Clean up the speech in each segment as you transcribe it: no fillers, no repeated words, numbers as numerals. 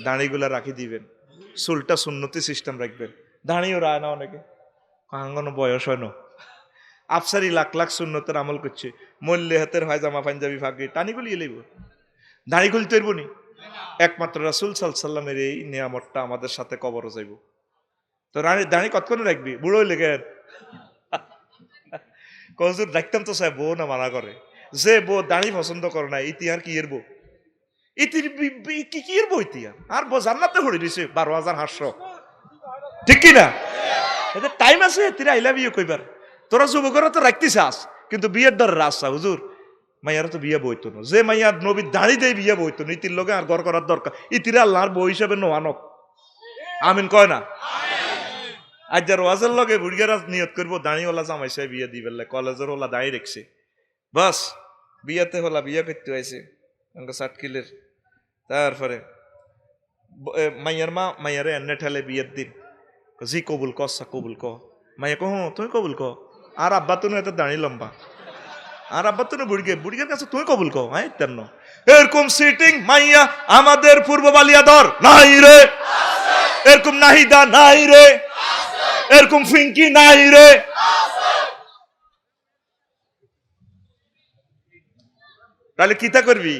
দাঁড়িগুলা রাখি দিবেন, চুলটা সুন্নতি সিস্টেম রাখবেন। দাঁড়িও রায় না অনেকে, আঙ্গন বয়স হয় না, আফসারি লাখ লাখ সুন্নতের আমল করছে, মল্লে হাতের হয় জামা পাঞ্জাবি ফাঁকি টানি গুলিয়ে লইব, দাঁড়ি খুলতে পারবো নি? একমাত্র রাসূল সাল্লাল্লাহু আলাইহি ওয়াসাল্লামের এই নিয়ামতটা আমাদের সাথে কবরও যাইব। তো দাঁড়ি কতক্ষণ রাখবি? বুড়ো হইলে কেন কজুর রাখতাম তো সাহেব, বউ না মানা করে, যে বউ দাঁড়ি পছন্দ করে না ইতিহার কি এর বউ, ইতির কি কি এর বউ ইতিহার আর বউ জান্নাতে হয়ে দিছে 12,500, ঠিক কিনা? এদের টাইম আছে, তিরা আই লাভ ইউ কইবার। তোরা যুবকরা তো রাখতে চাস, কিন্তু বিয়ের দর রাস্তা হুজুর মাইয়ারা তো বিয়ে বইতো না, যে মাইয়া নবীর দাঁড়ি দেয় বিয়ে বইতো না, ইতির লগে আর ঘর করার দরকার, ইতিরা আল্লাহর বউ হিসাবে নোয়ানক, আমিন কয় না? আজ যার ওয়াজের লগে বুড়িয়ারা নিয়ত করবো দাঁড়িওয়ালা জামাইছে বিয়ে দিবে, কলেজের ওলা দাঁড়ি রেখছে, বাস বিয়াতে হলা বিয়ে করতে হয়েছে সাটকিলের। তারপরে মাইয়ার মা মাইয়ারে এনে ঠেলে বিয়ের দিন, জি কবুল কসা কবুল ক, মাইয়া কহ তুই কবুল ক, আর আব্বা তো এত দাঁড়ি লম্বা, আর আব্বা তো বুড়িয়ার কাছে তুই কবুল ক, হ্যাঁ তেন এরকম সিটিং মাইয়া আমাদের পূর্ব বালিয়াদর নাই রে, এরকম নাহিদা নাই রে, এরকম ফিঙ্কি নাই রে। তাহলে কিতা করবি?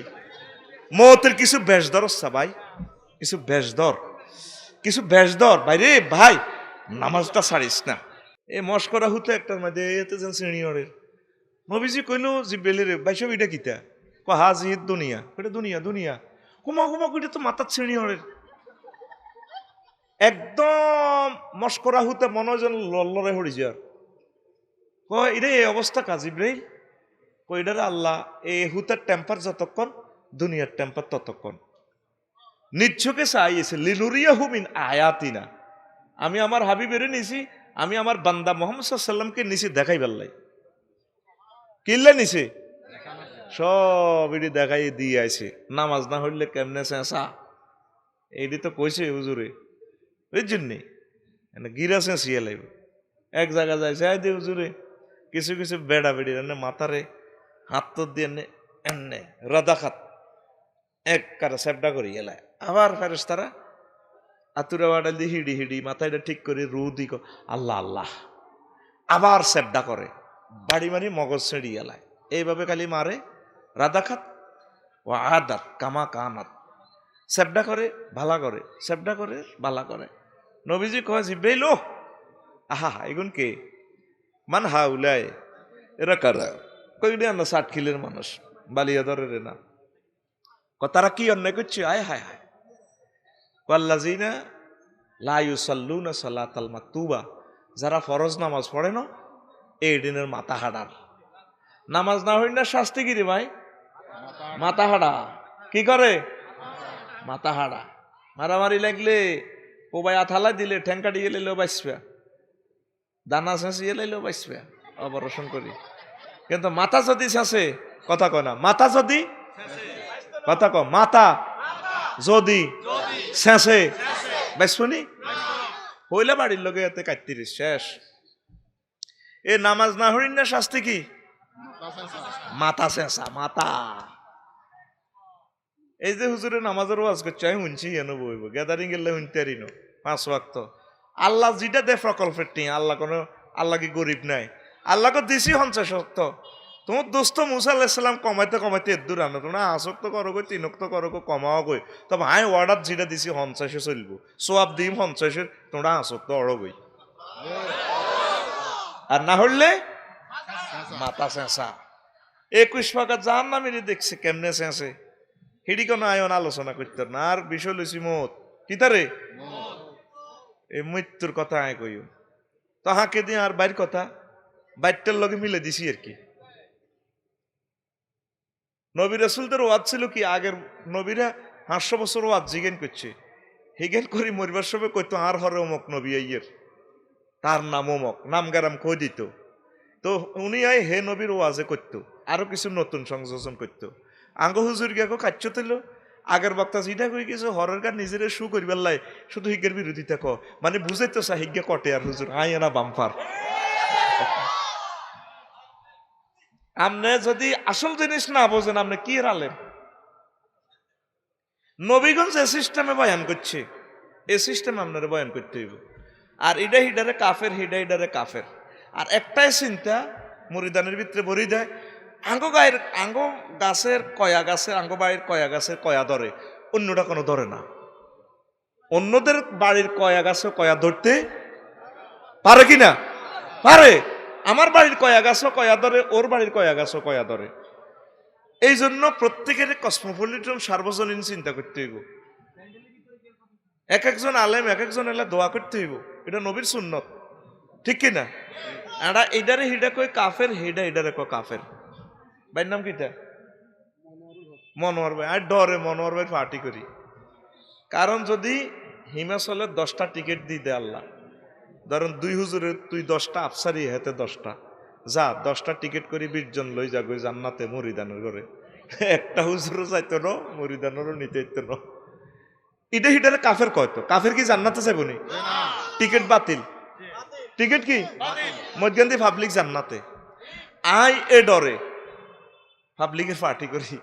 মতের কিছু বেশদর ভাই, কিছু বেশদর, কিছু বেশদর বাইরে ভাই, নামাজটা ছাড়িস না। এ মস্করা হতো একটার মধ্যে এতে যেন সিনিয়রের নবীজি কইলো জিব্রাইলের বাইশব এটা কিতা, ক হাজির দুনিয়া, এটা দুনিয়া দুনিয়া, কুমা কুমা কইটা তো মাথার সিনিয়রের একদম মস্করা হতে মনে যেন লল্লরে হরি যার, কয় এটা এই অবস্থা কাজ জিব্রাইল, কইডারে আল্লাহ এই হুতার টেম্পার যতক্ষণ দুনিয়ার টেম্পার ততক্ষণ, নিচ্ছকে চাইছে লিনুরিয়াহু মিন আয়াতিনা, আমি আমার হাবিবেরে নিছি, আমি আমার বান্দা মুহাম্মদ সাল্লাল্লাহু আলাইহি ওয়াসাল্লামকে নিছি দেখাই বেল্লাই, কিল্লে নিছে সব এটি দেখাই দিয়ে আইছে, নামাজ না হইলে কেমনে চেঁচা এইটি তো কইছে হুজুরে, ওই জন্যে গিরা চেঁচিয়ে লাগব। এক জায়গা যাইছে আই দে হুজুরে, কিছু কিছু বেড়া বেড়ি এনে মাথারে হাত তো দিয়ে এনে রাধা খাত এক কারা সেপডা করি এলায়, আবার ফেরেশতারা আতুরা বাড়া দিয়ে হিডি হিডি মাথাটা ঠিক করে রু দি আল্লাহ আল্লাহ, আবার সেপডা করে বাড়ি মারি মগজ ছেড়ি এলায়, এইভাবে খালি মারে রাধা খাত ও আদাত কামা কানাত, সেপডা করে ভালা করে, সেপডা করে ভালা করে। নবীজি কয় জিব্রাইল ও আহা এগুন কে, মান হা উলায়, এরা কারা, কইলে আমরা সাটখিলের মানুষ বালিয়াদরের না, তারা কি অন্যায় করছে, আয় হায় হায়, ওয়াল্লাযিনা লা ইউসাল্লুনা সালাতাল মাকতুবা, যারা ফরজ নামাজ পড়ে না এই দিনের মাথা হাড়ার, নামাজ না হই না শাস্তি কি রে ভাই, মাথা হাড়া, কি করে মাথা হাড়া, মারামারি লাগলে পোবাই আথালা দিলে ঠ্যাঙ্কা দিয়ে লাইলেও বাঁচবে, দানা ছেঁচিয়ে লাইলেও বাঁচবে অপারেশন করি, কিন্তু মাথা যদি ছেঁচে, কথা কয় না, মাথা যদি কথা ক, মাথা যদি ছেঁচে বাঁচবনি, হইলে বাড়ির লোকে এতে কাটতিরিস শেষ। এ নামাজ না হরিণ না শাস্তি কি, মাথা ছেঁচা মাথা। এই যে হুজুরে নামাজের ওয়াজ করছে আমি শুনছি এনে বইব গ্যাদারিং গেলে শুনতে পারি না, 5 ওয়াক্ত আল্লাহ যেটা দে প্রকল্পের টিম, আল্লাহ কোনো আল্লাহ কি গরিব নাই, আল্লাহকে দিছি 50 ওয়াক্ত, তোমার দোস্ত মুসা আলাইহিস সালাম কমাইতে কমাইতে এদুর আনো, তোমরা 5 ওয়াক্ত করো গই, 3 ওয়াক্ত করো গো, কমাও গই, তবে হাই অর্ডার যেটা দিছি 50 চলবো, সোয়াব দিম 50, তোমরা 5 ওয়াক্ত অড়ো গই, আর না হলে মাথা ছেঁচা। 21 ফাঁকা জাহান্নামীরে দেখছে কেমনে ছেঁচে, হিডি কোনো আয়ন আলোচনা করতে না, আর বিষয় লইছি মত কি তারে এই মৃত্যুর কথা আয় কইও, তো হাঁকে দিয়ে আর বাইর কথা বাইরটার লগে মিলে দিছি আর কি। নবী রাসূলদের ওয়াজ ছিল কি, আগের নবীরা 500 বছর ওয়াজ জিজ্ঞেন করছে, হিগেন করি মরিবার সময় কইতো আর হরে অমক নবী আইয়ের, তার নাম অমক, নাম গারাম কই দিত, তো উনি আই হে নবীর ওয়াজে করতো, আরো কিছু নতুন সংযোজন করতো, আঙ্গ হুজুর গিয়াকে কাচ্য দিল, আগের বক্তা যেটা কই কিছু হরের গান নিজের শু করিবার লাই শুধু হিগের বিরোধিতা ক, মানে বুঝাইতো চা হিগে কটে আর হুজুর আই না বাম্পার। আপনি যদি আসল জিনিস না বোঝেন আপনি কি রালেন, নবীগঞ্জ এ সিস্টেমে বয়ান করছে, এ সিস্টেমে আপনারা বয়ান করতে হইব। আর ইডা হিডারে কাফের, হিডা হিডারে কাফের। আর একটাই চিন্তা মুরিদানের ভিতরে ভরি দেয়, আঙ্গ গায়ের আঙ্গ গাছের কয়া গাছের আঙ্গ বাড়ির কয়া গাছের কয়া ধরে, অন্যটা কোনো ধরে না। অন্যদের বাড়ির কয়া গাছে কয়া ধরতে পারে কিনা? পারে। আমার বাড়ির কয়া গাছও কয়া ধরে, ওর বাড়ির কয়া গাছও কয়া ধরে। এই জন্য প্রত্যেকের কসমোপলিটন সার্বজনীন চিন্তা করতে হইব। এক একজন আলেম এক একজন এলা দোয়া করতে হইব, এটা নবীর সুন্নত, ঠিক কিনা? এরা এডারে হিডা কই কাফের, হেডা এডারে কয় কাফের। ভাইয়ের নাম কিটা? মনোয়ার ভাই। আর ডরে মনোয়ার ভাই পার্টি করি, কারণ যদি হিমাচলের 10টা টিকিট দিয়ে দেয় আল্লাহ, ধরেন 2 হুজুরের তুই 10টা আফসারি হেতে 10টা যা 10টা টিকিট করি 20 জন লই যাগো জান্নাতে মুরিদানের ঘরে, একটা হুজুরও চাইতো না, মুরিদানেরও নিতে হইতো না। এটা হিটারে কাফের কয়তো, কাফের কি জান্নাতে চাইবনি? টিকিট বাতিল, টিকিট কি মধ্যে পাবলিক জান্নাতে। আই এ ডরে পাবলিকের পার্টি করি,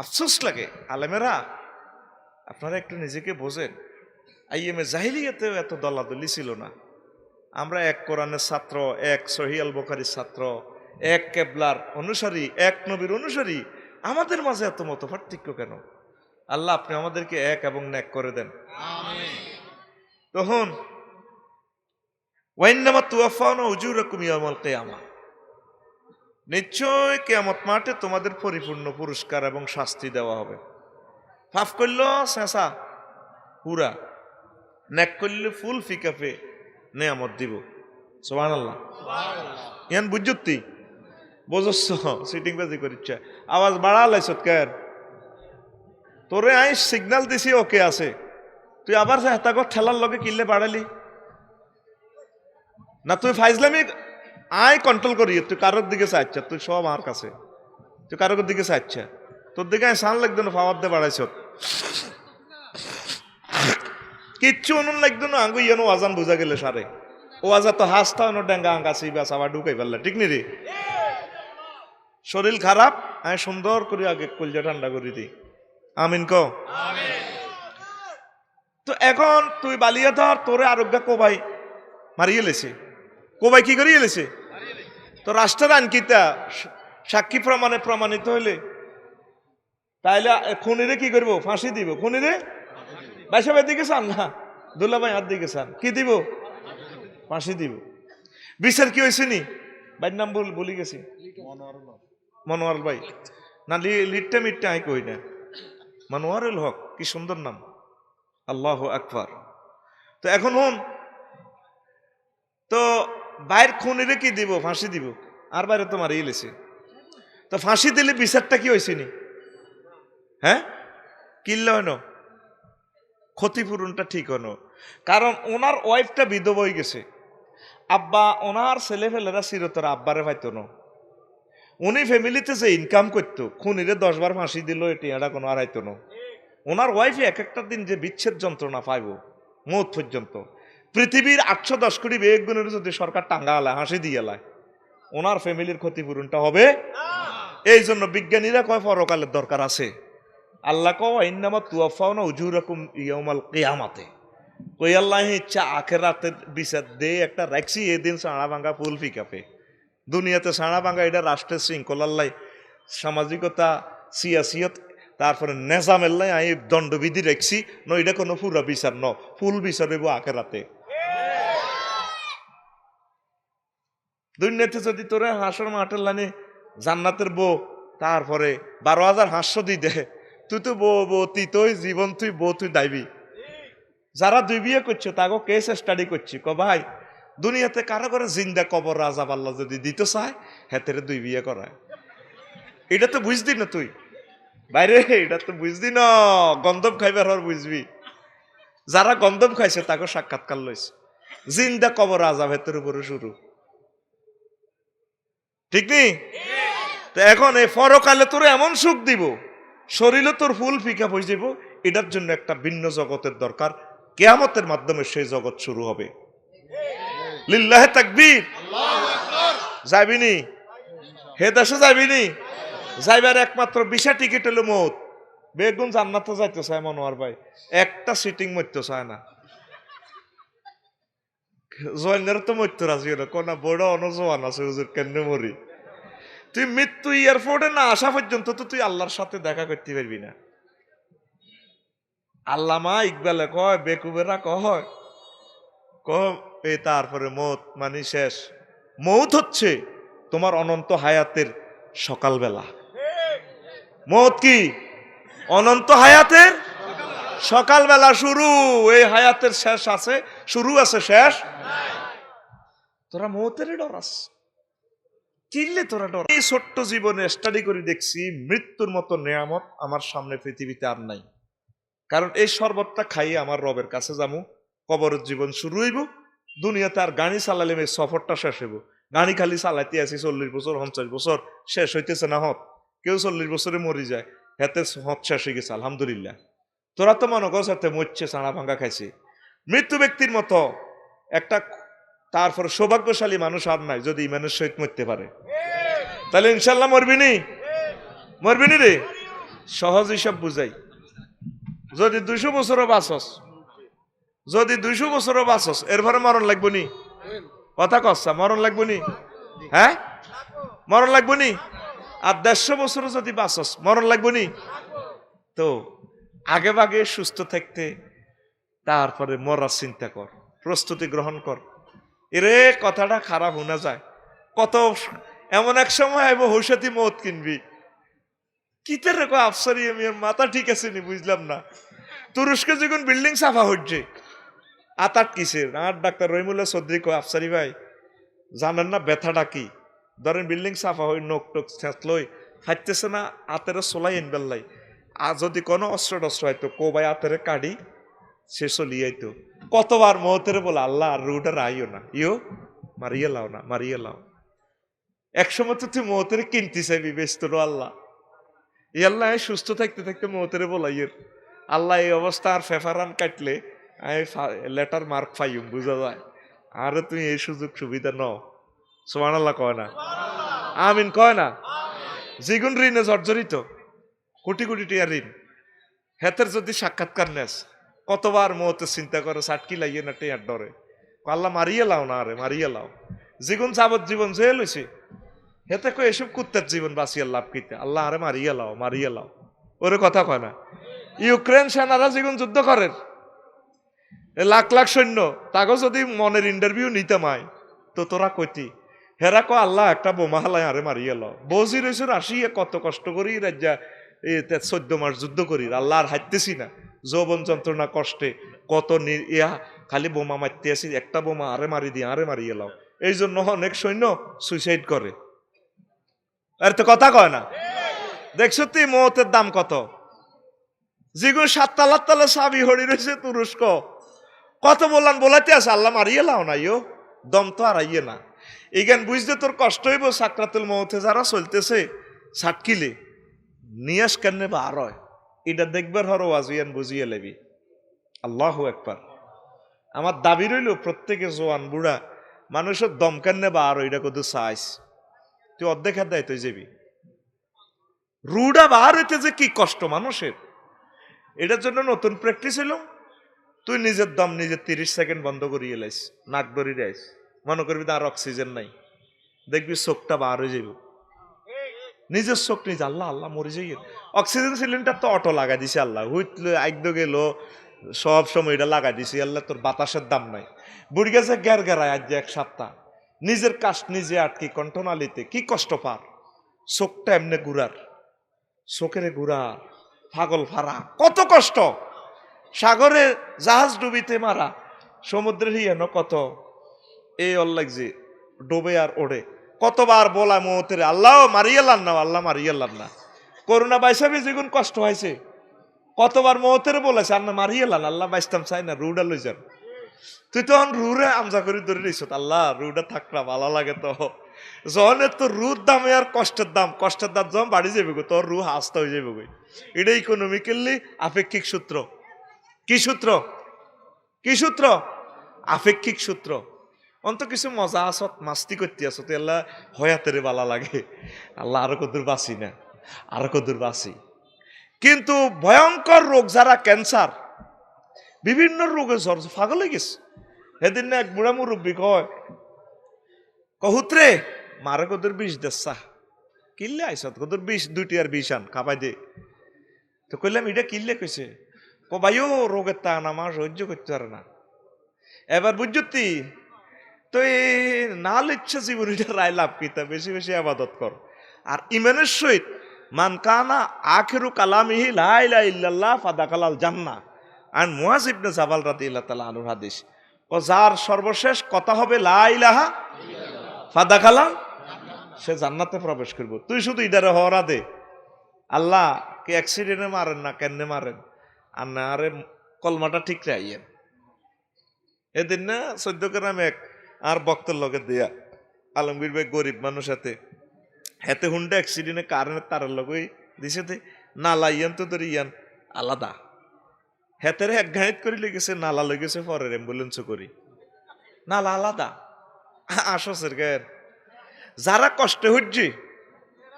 আফসোস লাগে। আলেমেরা আপনারা একটু নিজেকে বোঝেন, আইএমএ জাহিলিয়াতেও এত দলাদলি ছিল না। আমরা এক কোরআনের ছাত্র, এক সহিহ আল বুখারীর ছাত্র, এক কেবলার অনুসারী, এক নবীর অনুসারী, আমাদের মাঝে এত মত পার্থক্য কেন? আল্লাহ আপনি আমাদেরকে এক এবং নেক করে দেন, আমিন। তখন ওয়াইন্নামা তুওয়াফাউনা উজুরাকুম ইয়াউমাল কিয়ামাহ, নিশ্চয় কিয়ামত মাঠে তোমাদের পরিপূর্ণ পুরস্কার এবং শাস্তি দেওয়া হবে। পাপ করল শেষা পুরা, নেক করলে ফুল ফিকাফে নেয়ামত দিব। সুবহানাল্লাহ, ইয়ান বুঝতি বোঝছ? সিটিং বাজি করিচ্ছা, আওয়াজ বাড়ালাই সৎকার, তোরে আই সিগন্যাল দিছি ওকে আছে, তুই আবার হেতাগর ঠেলার লগে কিনলে বাড়ালি না? তুই ফাইজলামি আই কন্ট্রোল করি, তুই কারোর দিকে চাইছা, তুই সব আমার কাছে, তুই কারোর দিকে চাইছা, তোর দিকে আমি সান লাগতো না, ফাওয়ার দিয়ে বাড়াইছ, কিচ্ছু অনুন লাগতো না। আঙ্গু ইয়ানো ওয়াজান বুঝা গেলে সারে ওয়াজা তো হাসতা ডেঙ্গা আঙ্গাছি বাস আবার ঢুকাই পারলা, ঠিক নি রে? শরীর খারাপ, আমি সুন্দর করে আগে কলজা ঠান্ডা করে দিই, আমিন ক। তো এখন তুই বালিয়া ধর, তোরে আরোগ্য কোবাই মারিয়ে লেছে, কোবাই কি করিয়ে লেছে? তো রাষ্ট্রের আনকিতা সাক্ষী প্রমাণে প্রমাণিত হইলে তাইলে খুনিরে কি করবো? ফাঁসি দিব। খুনিরে বাইসা ভাই দিকে চান না, দুল্লা ভাই হাত দিকে চান, কি দিব? ফাঁসি দিব। বিচার কি হয়েছে নি? ভাইয়ের নাম বলি গেছি, মনোয়ার ভাই না, লিটটা মিটটা আই কই না, মনোয়ারুল হক, কি সুন্দর নাম, আল্লাহু আকবার। তো এখন হন, তো বাইর খুনিরে কি দিব? ফাঁসি দিব। আর বাইরে তো মারিয়ে লেছে, তো ফাঁসি দিলে বিচারটা কি হয়েছে নি? হ্যাঁ, কিল্লা হইন, ক্ষতিপূরণটা ঠিক হনো। কারণ ওনার ওয়াইফটা বিধবা হয়ে গেছে, আব্বা ওনার ছেলে ফেলেরা চিরতর আব্বারে পাইতো না। উনি ফ্যামিলিতে যে ইনকাম করতো, খুনিরে 10 বার ফাঁসি দিল, এটি এটা কোনো আর আইতো না। ওনার ওয়াইফে এক একটা দিন যে বিচ্ছেদ যন্ত্রণা পাইব মৌত পর্যন্ত, পৃথিবীর 810 কোটি বেগুনের যদি সরকার টাঙ্গা আলায়, হাসি দিয়ে এলায়, ওনার ফ্যামিলির ক্ষতিপূরণটা হবে। এই জন্য বিজ্ঞানীরা কয় পরকালের দরকার আছে। আল্লাহ কয় ইন্নামা তুওয়াফাউনা উজুরাকুম ইয়াউমাল কিয়ামাতে, কই আল্লাহ ইচ্ছা আখিরাতের বিচার দে একটা রাখছি, এদিন সাড়া ভাঙ্গা ফুল ফিকাপে। দুনিয়াতে সাড়া ভাঙ্গা এটা রাষ্ট্রের শৃঙ্খলা আল্লাহ, সামাজিকতা, সিয়াসিয়ত, তারপরে নেজামেল্লাই আমি দণ্ডবিধি রাখছি ন, এটা কোনো পুরা বিচার ন, ফুল বিচার হইব আখিরাতে। দুনিয়াতে যদি তোরে হাসর মাঠের লাইনে জান্নাতের বউ, তারপরে 12,000 হাস্য দি দে, তুই তো বউ তুই জীবন, তুই বউ তুই দাইবি। যারা 2 বিয়ে করছে তাকে কেস স্টাডি করছি, ক ভাই দুনিয়াতে কারো করে জিন্দা কবর রাজা পাল্লা যদি দিতে চায়, হেতের 2 বিয়ে করায়। এটা তো বুঝদি না তুই বাইরে, এটা তো বুঝদি না, গন্ধম খাইবার হর বুঝবি। যারা গন্ধম খাইছে তাকে সাক্ষাৎকার লইছে, জিন্দা কবর রাজা ভেতর উপরে শুরু, ঠিক নি? তো এখন এই পরকালে তোর এমন সুখ দিব, শরীরে তোর ফুল ফিকা হয়ে যাব। এটার জন্য একটা ভিন্ন জগতের দরকার, কিয়ামতের মাধ্যমে সেই জগৎ শুরু হবে। লিল্লাহে তাকবীর, আল্লাহু আকবার। যাইবিনি হে দেশে, যাইবিনি, যাইবার একমাত্র ভিসা টিকিট হলো মৌত। বেগুন জান্নাতে যাইতে চায় মনোয়ার ভাই, একটা সিটিং মরতে চায় না। জয়েনের তো মরতে রাজি না, কোনা বড় অনজোয়ান আছে হুজুর কেমনে মরি। তুই মৃত্যু এয়ারপোর্টে না আসা পর্যন্ত তো তুই আল্লাহর সাথে দেখা করতে পারবি না। আল্লামা ইকবালে কয়, বেকুবেরা কয় এই তারপরে মৌত মানে শেষ। মৌত হচ্ছে তোমার অনন্ত হায়াতের সকালবেলা। মৌত কি? অনন্ত হায়াতের সকালবেলা শুরু। এই হায়াতের শেষ আছে, শুরু আছে, শেষ। তোরা মৌতের ডরাস কিনলে, তোরা ডর। এই ছোট্ট জীবনে স্টাডি করে দেখছি মৃত্যুর মতো নেয়ামত আমার সামনে পৃথিবীতে আর নাই। কারণ এই শরবতটা খাইয়ে আমার রবের কাছে যাবো, কবরের জীবন শুরু হইব, দুনিয়াতে আর গাড়ি চালালে এই সফরটা শেষ হইব। গাড়ি খালি চালাইতে আছি 40 বছর 50 বছর, শেষ হইতেছে না হত। কেউ 40 বছরে মরি যায়, হাতে হত শেষ হয়ে গেছে আলহামদুলিল্লাহ। তোরা তো মনে করছে হাতে মরছে, চানা ভাঙ্গা খাইছে। মৃত্যু ব্যক্তির মতো একটা তারপর সৌভাগ্যশালী মানুষ আর নাই যদি ইমানের সহিত মরতে পারে। তাহলে ইনশাল্লাহ মরবিনি, মরবিনি রে। সহজ হিসাব বুঝাই, যদি 200 বছরও বাঁচস, যদি 200 বছরও বাঁচস, এরপরে মরণ লাগবো নি? কথা কচ্ছা, মরণ লাগবো নি? হ্যাঁ, মরণ লাগবো নি? আর 150 বছরও যদি বাঁচস, মরণ লাগবো নি? তো আগে ভাগে সুস্থ থাকতে তারপরে মরার চিন্তা কর, প্রস্তুতি গ্রহণ কর। এরে কথাটা খারাপ শোনা যায়, কত এমন এক সময় আইব হৌসাতি মত কিনবি, কিতে রে আফসারি, আমি মাথা ঠিক আছে নি বুঝলাম না। তুরস্কে যখন বিল্ডিং সাফা হচ্ছে আতাট কিসের, আর ডাক্তার রহিমুল্লাহ চৌধুরী কয়, আফসারি ভাই জানেন না ব্যথাটা কি? ধরেন বিল্ডিং সাফা হই, নোক টোক লই ফাইতেছে না, আতেরে চলাই এনবেল লাই। আর যদি কোনো অস্ত্র টস্ত্র হয়তো কো ভাই আতেরে কাড়ি, সে চলিয়ে আইতো। কতবার মহতেরে বলে, আল্লাহ আর রুটা রাইও না, ইও মারিয়ে লাও না, মারিয়ে লাও। একসময় তো তুই মহতেরে কিনতে চাইবি, ব্যস্ত আল্লাহ। ই আল্লাহ সুস্থ থাকতে থাকতে মহতেরে বলাইয়ের, আল্লাহ এই অবস্থা আর ফেফারান কাটলে আমি লেটার মার্ক পাইম, বুঝা যায়। আর তুই এই সুযোগ সুবিধা ন, সুবহানাল্লাহ কয় না, আমিন কয় না। যেগুন ঋণে জর্জরিত, কোটি কোটি টিয়া ঋণ, হেতের যদি সাক্ষাৎকার নেস, কতবার মহতে চিন্তা করে সাটকি লাগিয়ে না টিয়ার ডরে, আল্লাহ মারিয়ে লাও না, আরে মারিয়ে লাও। যেগুন যাবজ্জীবন জেল হয়েছে, হেতে কই এসব কুত্তার জীবন বাঁচিয়ে লাভ কিতে, আল্লাহ আরে মারিয়ে লাও, মারিয়ে লাও। ওরে কথা কয় না। ইউক্রেন সেনারা যেগুন যুদ্ধ করেন, লাখ লাখ সৈন্য, তাকে যদি মনের ইন্টারভিউ নিতে মাই, তো তোরা কইতি হেরা কো আল্লাহ একটা বোমা হালাই আরে মারিয়ে লাও। বজি রয়েছে আসিয়ে কত কষ্ট করি রাজ্যা 14 মাস যুদ্ধ করি, আল্লাহ আর হাঁটতেছি না, যৌবন যন্ত্রণা কষ্টে কত ইয়া খালি বোমা মারতে আসি, একটা বোমা আরে মারি দিয়ে আরে মারিয়ে লাও। এই জন্য অনেক সৈন্য সুইসাইড করে। আর তো কথা কয় না। দেখছো তুই মতের দাম কত? যেগুলো 7 তালার তলে চাবি হরি রয়েছে তুরস্ক, কত বললাম বলাতে আছে, আল্লাহ মারিয়ে লাও না, ইয়ো দম তো আর আইয়ে না। এই জ্ঞান বুঝতে তোর কষ্ট হইব, সাকরাতুল মউতে যারা চলতেছে সাটকিলে নিয়াস কেন বা আর হয়, এটা দেখবার হর ওয়াজিয়ান বুঝিয়ে লেবি। আল্লাহু আকবার। আমার দাবি রইল প্রত্যেকে জোয়ান বুড়া মানুষের দম কেন বা আর এটা কত চাইস, তুই অর্ধেক হাত দেয় তুই যাবি। রুডা বার হইতে যে কি কষ্ট মানুষের, এটার জন্য নতুন প্র্যাকটিস হইল। তুই নিজের দম নিজে 30 সেকেন্ড বন্ধ করিয়ে লাইস, নাক ধরি যাইস, মনে করবি আর অক্সিজেন নাই, দেখবি চোখটা বার হয়ে যাইব। নিজের চোখ নিজে, আল্লাহ আল্লাহ মরে যাই। অক্সিজেন সিলিন্ডার তো অটো লাগাই দিছে আল্লাহ, হুইটল একদ গেল সব সময় এটা লাগাই দিছি আল্লাহ, তোর বাতাসের দাম নাই। বুড়ি গেছে গ্যার গেরায় আজ 1 সপ্তাহ, নিজের কাজ নিজে আটকি কণ্ঠনালীতে কি কষ্ট পার, চোখটা এমনি ঘুরার, চোখের ঘুরার পাগল ফারা কত কষ্ট। সাগরে জাহাজ ডুবিতে মারা, সমুদ্রের হিয়ানো কত এই লাগছে ডুবে আর ওড়ে। কতবার বলা মৌতের আল্লাহ মারিয়ে লান না, আল্লাহ মারিয়ে লান না। করোনা বাইসাবি যেগুন কষ্ট হয়েছে, কতবার মৌতের বলেছে আল্লাহ মারিয়ে লান, আল্লাহ বাইসতাম চাই না, রুডা লই যান। তুই তখন রুরে আমজা করে ধরে নিস, আল্লাহ রুডা থাকলা ভালো লাগে। তো যখন তো রুর দামে আর কষ্টের দাম যখন বাড়ি যাবে গো, তোর রু হাসতে হয়ে যাবে গো। এটা ইকোনমিক্যালি আপেক্ষিক সূত্র। কি সূত্র? কি সূত্র? আপেক্ষিক সূত্র। অন্ত কিছু মজা আসত, মাস্তি করতে আসত, আল্লাহ হয়াতের বালা লাগে, আল্লাহ আরো কদূর বাঁচি না, আরো কদূর বাঁচি। কিন্তু ভয়ঙ্কর রোগ যারা ক্যান্সার, বিভিন্ন রোগে জ্বর, পাগল হয়ে গেছে। সেদিন না এক বুড়া মুরব্বী কয়, কহুত্রে মারে কদর বিষ দেশা, কিনলে আইসত কদর বিষ, 2টি আর 20 আন খাবাই দে। তো কইলাম এটা কিনলে কইছে, ভাইও রোগের তা না মা সহ্য করতে পারে না। এবার বুঝতি তো এই না লিচ্ছে জীবনীটা রায় লাভ কিতা, বেশি বেশি আবাদত কর। আর ইমানের সহিত মান কানা আখিরু কালামিহি লা ইলাহা ইল্লাল্লাহ ফাদাকালাল জান্নাহ। আর মুআয ইবনে জাবাল রাদিয়াল্লাহু তাআলা আনহুর হাদিস, ও যার সর্বশেষ কথা হবে লা ইলাহা ফাদাকালাল, সে জান্নাতে প্রবেশ করব। তুই শুধু ইদারে হওয়া দে, আল্লাহ কে অ্যাক্সিডেন্টে মারেন না, কেন মারেন আর না, আরে কলমাটা ঠিক রাইয়েন। এদিন না 14 গ্রামে এক আর বক্তর লগে দিয়া আলমগীর ভাই গরিব মানুষ হাতে হেতে হুন্ডা অ্যাক্সিডেন্টে কারেন্টের তারের লগেই দিছে, নালা ইয়ান তো তোর ইয়ান আলাদা, হেতের এক ঘাঁত করে লেগেছে, নালা লেগেছে পরের অ্যাম্বুলেন্স করি, নালা আলাদা। আসসের গায়ের যারা কষ্ট হচ্ছে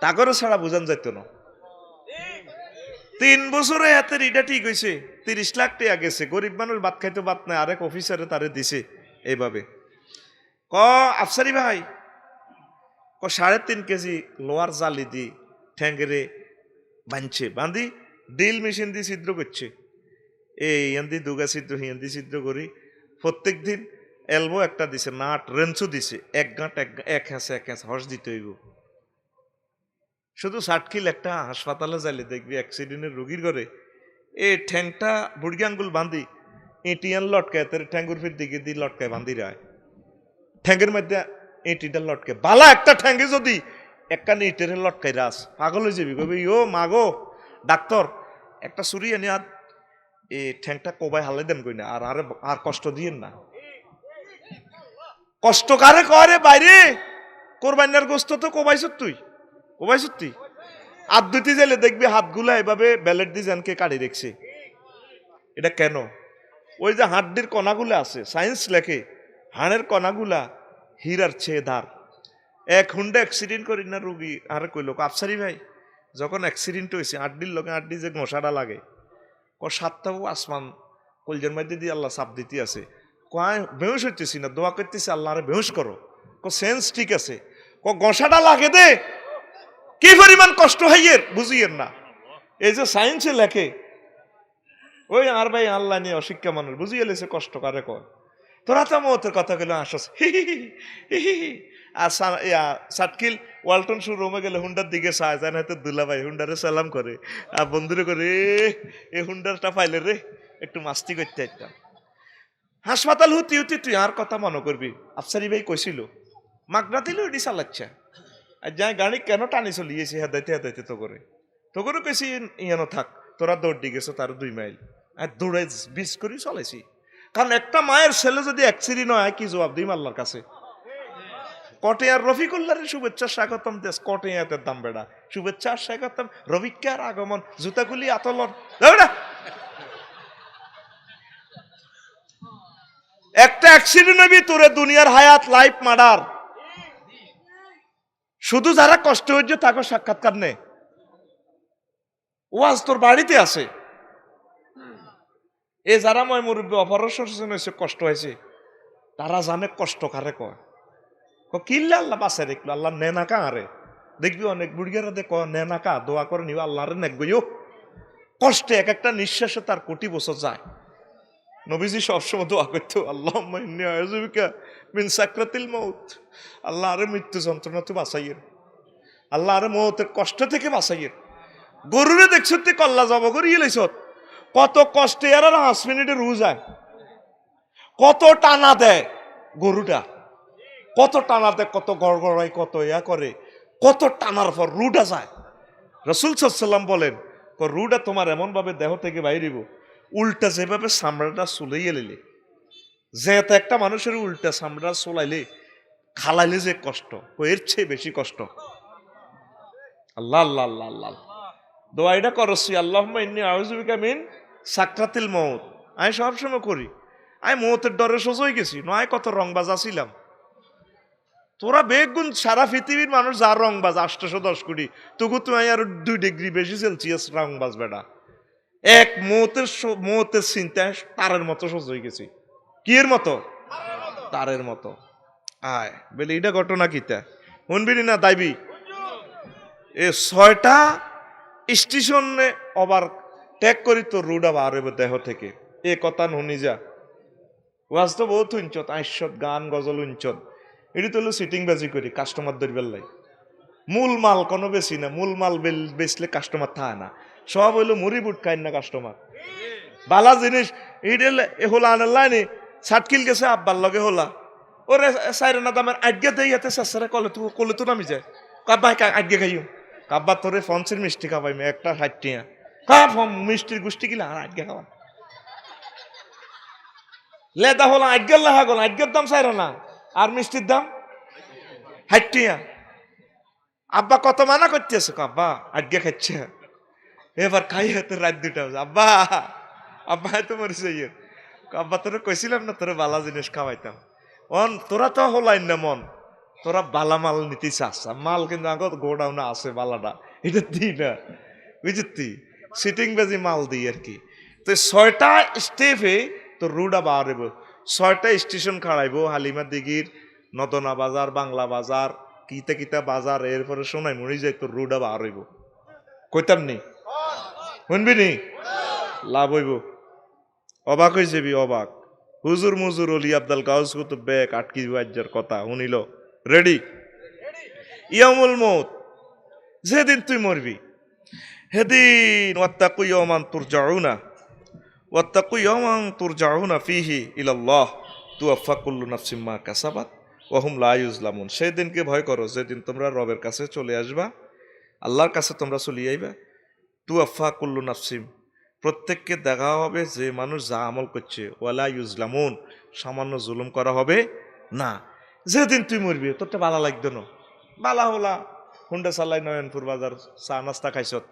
তাগরও ছাড়া বুঝান যাইত না। 3 বছরে হাতের এটা ঠিক হয়েছে, 30 লাখ টাকা গেছে, গরিব মানুষ ভাত খাইতে ভাত নাই, আরেক অফিসারে তারে দিছে এইভাবে। আফসারি ভাই 3.5 কেজি লোহার জালি দি ঠ্যাঙ্গেরে বাঁধছে, বাঁধি ড্রিল মেশিন দিয়ে ছিদ্র করছে, এই ইয়ান্দি দুগা ছিদ্র হিয়ান্দি ছিদ্র করি। প্রত্যেক দিন এলবো একটা দিছে, নাট রেঞ্চও দিছে, এক গাঁট এক হ্যাঁস হর্স দিতে হইব। শুধু সাটকিল একটা হাসপাতালে যাইলে দেখবি অ্যাক্সিডেন্টের রোগীর ঘরে এই ঠ্যাংটা বুড়ি আঙ্গুল বাঁধি এটিয়ান লটকায়, তার ঠ্যাঙ্গুর ফির দিকে দিয়ে লটকায় বাঁধি রায়, ঠ্যাঙ্গের মধ্যে এটিটা লটকে বালা একটা ঠ্যাঙ্গে যদি একটা ইটের লটকাই রাস, পাগল হয়ে যাবি, কবি ও মাগো ডাক্তার একটা ছুরি এনে আর এই ঠ্যাংটা কোবাই হালে দেন কই না, আর আর কষ্ট দিয়েন না। কষ্ট কারে করে বাইরে কোরবানির গোস্ত তো কোবাইছ তুই, কোবাইছ তুই আর 2টি জেলে দেখবি হাতগুলা এভাবে ব্যালেট দিয়ে জানকে কাটি রেখছে। এটা কেন? ওই যে হাড্ডির কণাগুলা আছে, সায়েন্স লেখে হাড়ের কণাগুলা হীরার চেয়ে ধার। এক হুন্ডা অ্যাক্সিডেন্ট করি না রুগী আর কইল, আফসারি ভাই যখন অ্যাক্সিডেন্ট হয়েছে আড্ডির লোকে আড্ডি যে মশাটা লাগে, 7টাও আসমান কলজের মধ্যে দিয়ে আল্লাহ চাপ দিতে আছে, কয় বেহুশ হইতেছি না, দোয়া করতেছি আল্লাহ আরে বেহুশ করো, সেন্স ঠিক আছে, গসাটা লাগে দে, কি পরিমাণ কষ্ট হাইয়ের বুঝিয়েন না। এই যে সায়েন্সে লেখে, ওই আর ভাই আল্লাহ নিয়ে অশিক্ষা মানুষ বুঝিয়ে লেছে কষ্ট কারে কয়। তোরা তো মতের কথা গেল আসস আর সাটকিল ওয়ালটন শোরুমে গেলে হুন্ডার দিকে চায় যায়, হয়তো দুলা ভাই হুন্ডারে সালাম করে আর বন্ধুরে করে এ হুন্ডারটা পাইলে রে একটু মাস্তি করতে একটা। হাসপাতাল হতি হতি তুই আর কথা মনে করবি, আফসারি ভাই কইছিল মাগনা দিলে ওইটি চালাচ্ছে, আর যাই গাড়ি কেন টানি চলিয়েছি হেদাইতে তো করে কেছি ইয়ানো থাক, তোরা দৌড় দিয়ে গেছো তার 2 মাইল, আর দৌড়ে 20 করে চলেছি। কারণ একটা মায়ের ছেলে যদি অ্যাক্সিডেন্ট হয় কি জবাব দিই আল্লাহর কাছে? কটেয়ার রফিকুল্লাহর শুভেচ্ছা স্বাগতম দেশ, কটেয়াতের দাম বেড়া শুভেচ্ছা স্বাগতম, রবিকার আগমন জুতাগুলি আতলন। একটা অ্যাক্সিডেন্ট হবি তোরে দুনিয়ার হায়াত লাইফ মার্ডার। শুধু যারা কষ্ট হচ্ছে তাকে সাক্ষাৎকার নে, ওয়াজ তোর বাড়িতে আছে। এ যারা ময় মুরব্বী অপারেশন হয়েছে কষ্ট হয়েছে তারা জানে কষ্ট কারে কয়। কিল্লা আল্লাহ বাঁচাই দেখলো, আল্লাহ নেনাকা আরে দেখবি অনেক বুড়িয়ারা দেখ নেনাকা দোয়া করে নিবা আল্লাহরে নেকবইও কষ্টে এক একটা নিঃশ্বাসে তার কোটি বছর যায়। নবীজি সবসময় দোয়া করতো আল্লাহুম্মা ইন্নী আউযুবিকা মিন সাকরাতিল মাউত, আল্লাহ আরে মৃত্যু যন্ত্রণা তো বাঁচাইয়ের, আল্লাহ আরে মৌতের কষ্ট থেকে বাঁচাইয়ের। গরুরে দেখছো তে কল্লা জব করিয়ে লাইছ, কত কষ্টে আর 5 মিনিটে রু যায়, কত টানা দেয় গরুটা, কত টানা দেয়, কত গড়গড়াই, কত ইয়া করে, কত টানার পর রুটা যায়। রাসূল সাল্লাল্লাহু আলাইহি ওয়াসাল্লাম বলেন রুটা তোমার এমন ভাবে দেহ থেকে বাইরিব উল্টা যেভাবে চামড়াটা চুলাইয়ে লেলে, যেতে একটা মানুষের উল্টা চামড়া চলাইলে খালাইলে যে কষ্ট এর চেয়ে বেশি কষ্ট। আল্লাহ আল্লাহ আল্লাহ আল্লাহ দোয়া এটা করছি আল্লাহুম্মা ইন্নী আউযুবিকা মিন সাকরাতিল মাউত। আমি সবসময় করি, আমি মৌতের ডরে সোজা হয়ে গেছি, নয় কত রংবাজ ছিলাম। তোরা বেগুন সারা পৃথিবীর মানুষ যার রংবাজ 810 কোটি, তবু তুমি আর 2 ডিগ্রি বেশি সেলসিয়াস রংবাজ বেটা। এক মুহূর্তের চিন্তায় তারের মতো সহ্য হয়ে গেছি। কি এর মতো? তারের মতো। আয় বলে এটা ঘটনা কিতা শুনবি না দাইবি? এ 6টা স্টেশনে ওভার ত্যাগ করি তোর রুডা বার হইব দেহ থেকে। এ কথা শুনি যা ওয়াজ তো বহুত উঞ্চত, আইসত গান গজল উঞ্চত। এটি তো হলো সিটিং বাজি করি কাস্টমার ধরবার লাই। মূল মাল কোনো বেশি না, মূল মাল বেচলে কাস্টমার থাকে না, সব হইলো মুড়ি বুট খাই না কাস্টমার। বালা জিনিস এ হোলা আনার লাইনি সাটকিল গেছে আব্বার লগে হোলা ওরে সাইরে না দামের আজ্ঞা দেই হাতে শেষরে কলে তো নামি যায়। কাব্বা আজ্ঞা খাইও কাব্বা তোরে ফনসির মিষ্টি খাবাই মে একটা 60 টাকা কাপ মিষ্টির গুষ্টি কিলা আর আজ্ঞা খাওয়া লেদা হলো আজ্ঞার লাহা গল আজ্ঞার দাম সাইরে না আর মিষ্টির দাম 60 টাকা। আব্বা কত মানা করতেছে, আব্বা আজ্ঞা খাচ্ছে এবার খাই হাতে রাত 2টা আব্বা আব্বা তো মরিছে ইয়ে। আব্বা তোরা কইছিলাম না তোরা বালা জিনিস খাওয়াইতাম। তোরা তো হলাই না মন, তোরা বালা মাল নিতে চাস, মাল কিন্তু আগত গোডাউনে আছে বালাটা, এটা দিই না বুঝতি, সিটিং বাজি মাল দিই আর কি। তো 6টা স্টেপে তো রুডা বার হইব, 6টা স্টেশন খাড়াইব, হালিমা দিঘির, নদনা বাজার, বাংলা বাজার, কিতা কিতা বাজার, এরপরে শোনাই মরি যায় তো রুডা বার হইব। কইতাম নি শুনবি নি? লাভ হইব। অবাক হয়ে যাবি অবাক। হুজুর মুজুর অলি আব্দাল গাউস কুতুব বেক আটকি বাজ্যার কথা শুনিল। রেডি? ইয়ামুল মউত, যেদিন তুই মরবি হেদিন ওয়াত্তাকু ইয়াওমান তুরজাউনা, ওয়াত্তাকু ইয়াওমান তুরজাউনা ফিহি ইলাল্লাহ তুওয়াফা কুল্লু নাফসিম মা কাসাবাত ওয়া হুম লা ইউজলামুন। সেই দিনকে ভয় করো যেদিন তোমরা রবের কাছে চলে আসবা, আল্লাহর কাছে তোমরা চলে আইবা। তুওয়াফা কুল্লু নাফসিম, প্রত্যেককে দেখা হবে যে মানুষ যা আমল করছে, ওয়ালা ইউজলামুন, সামান্য জুলুম করা হবে না। যেদিন তুই মরবি তোরটা বালা লাগতো না, বালা হলা হুন্ডা চালাই নয়নপুর বাজার চা নাস্তা খাইছত,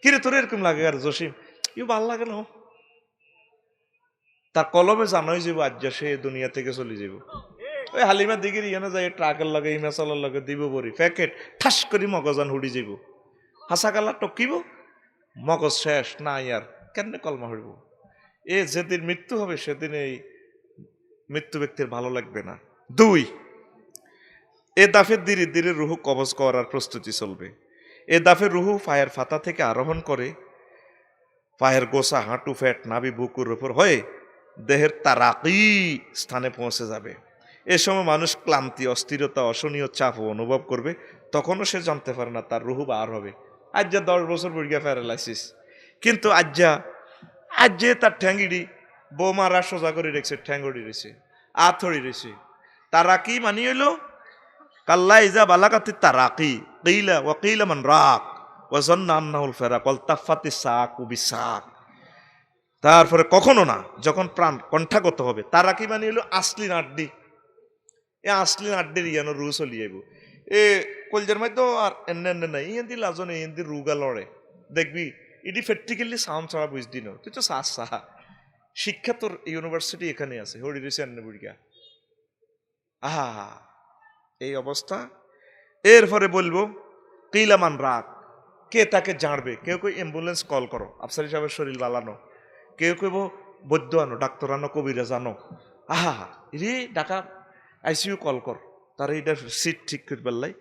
কিরে তোর এরকম লাগে আর জসিম ইউ ভাল লাগে না, তার কলমে জানাই যাব আজ সে দুনিয়া থেকে চলে যাব। ওই হালিমা দিগির ইয়ানো যায় ট্রাকের লগে হিমাচলের লগে দিব বরি প্যাকেট ঠাস করি মগজান হুড়ি যাব, হাসা কালা টকিব মগজ শেষ না ইয়ার কেমনে কলমা হইব। এ যেদিন মৃত্যু হবে সেদিন এই মৃত্যু ব্যক্তির ভালো লাগবে না। 2, এ দাফে ধীরে ধীরে রুহু কবজ করার প্রস্তুতি চলবে। এ দাফে রুহু পায়ের ফাতা থেকে আরোহণ করে পায়ের গোসা, হাঁটু, ফ্যাট, নাভি, বুকুর উপর হয়ে দেহের তারাকি স্থানে পৌঁছে যাবে। এ সময় মানুষ ক্লান্তি, অস্থিরতা, অসহনীয় চাপ অনুভব করবে। তখনও সে জানতে পারে না তার রুহু বার হবে। আজ যা 10 বছর বুড়িয়া প্যারালাইসিস, কিন্তু আজ যে তার ঠ্যাঙ্গিডি বৌমারা সোজা করে রেখেছে, ঠ্যাঙ্গড়ি রয়েছে, আথড়ি রয়েছে। তারাকি মানি হইল কাল্লা ইজা বালাকাতি তারাকি কিলা ওয়া কিলা মান রাক ওয়া জান্না আন্নাহুল ফারাক ওয়াল তাফাতি সাকু বিসাক। তারপরে কখনো না, যখন প্রাণ কণ্ঠাগত হবে। তারাকি মানি হইল আসলি নাড্ডি, এ আসলি নাড্ডির ইয়ানো রু চলিয়ে আইব। এ কলজার মধ্যে আর এনে নাই ইন্দি লাজন ইন্দি রুগা লড়ে দেখবি এটি প্র্যাকটিক্যালি সাউন্ড ছাড়া বুঝদি না। তুই তো সাহা সাহা শিক্ষা তোর ইউনিভার্সিটি এখানে আছে, হরি রেছে এনে বুড়িয়া আহা এই অবস্থা। এরপরে বলবো কিলামান রাগ, কে তাকে জানবে। কেউ কেউ অ্যাম্বুলেন্স কল করো, আফসারি সাহেবের শরীর বালানো। কেউ কেউ বৈদ্য আনো, ডাক্তার আনো, কবিরাজ আনো। আহা রে ডাকা আইসিইউ কল কর, তার এইটা সিট ঠিক করে পেলাই।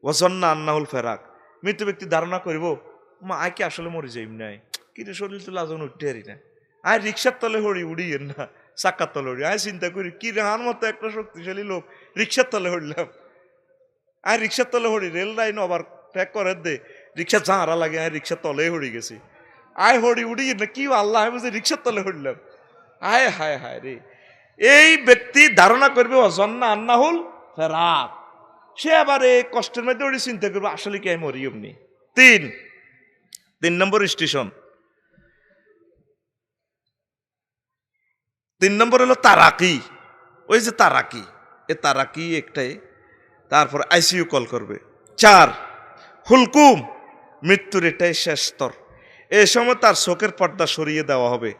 ওয়াজন্না আন্নাহুল ফেরাক, মৃত্যু ব্যক্তি ধারণা করব মা আয় কি আসলে মরে যাইম নাই, কিন্তু শরীর তো লাজন উঠতে হারি না, আয় রিক্সার তলে হরি উড়িয়েন না, চাক্কার তলে হরি। আয় চিন্তা করি কি রেহার মতো একটা শক্তিশালী লোক রিক্সার তলে হরিলাম, আয় রিক্সার তলে হরি। রেল লাইন আবার ট্র্যাক করে দে, রিক্সা ঝাঁড়া লাগে, আয় রিক্সার তলে হরি গেছি, আয় হরি উড়িয়েন না, কি আল্লাহ বুঝে রিক্সার তলে হরিলাম। আয় হায় হায় রে, এই ব্যক্তি ধারণা করবে অজন্না আন্নাহুল ফেরাক। সে আবার এই কষ্টের মধ্যে ওই চিন্তা করবে আসলে কি আমি মরি অমনি। 3 নম্বর স্টেশন, 3 নম্বর হলো তারাকি। ওই যে তারাকি, এ তারাকি একটাই। তারপর আইসিইউ কল করবে। 4 হুলকুম, মৃত্যুর এটাই শেষ স্তর। এই সময় তার চোখের পর্দা সরিয়ে দেওয়া হবে,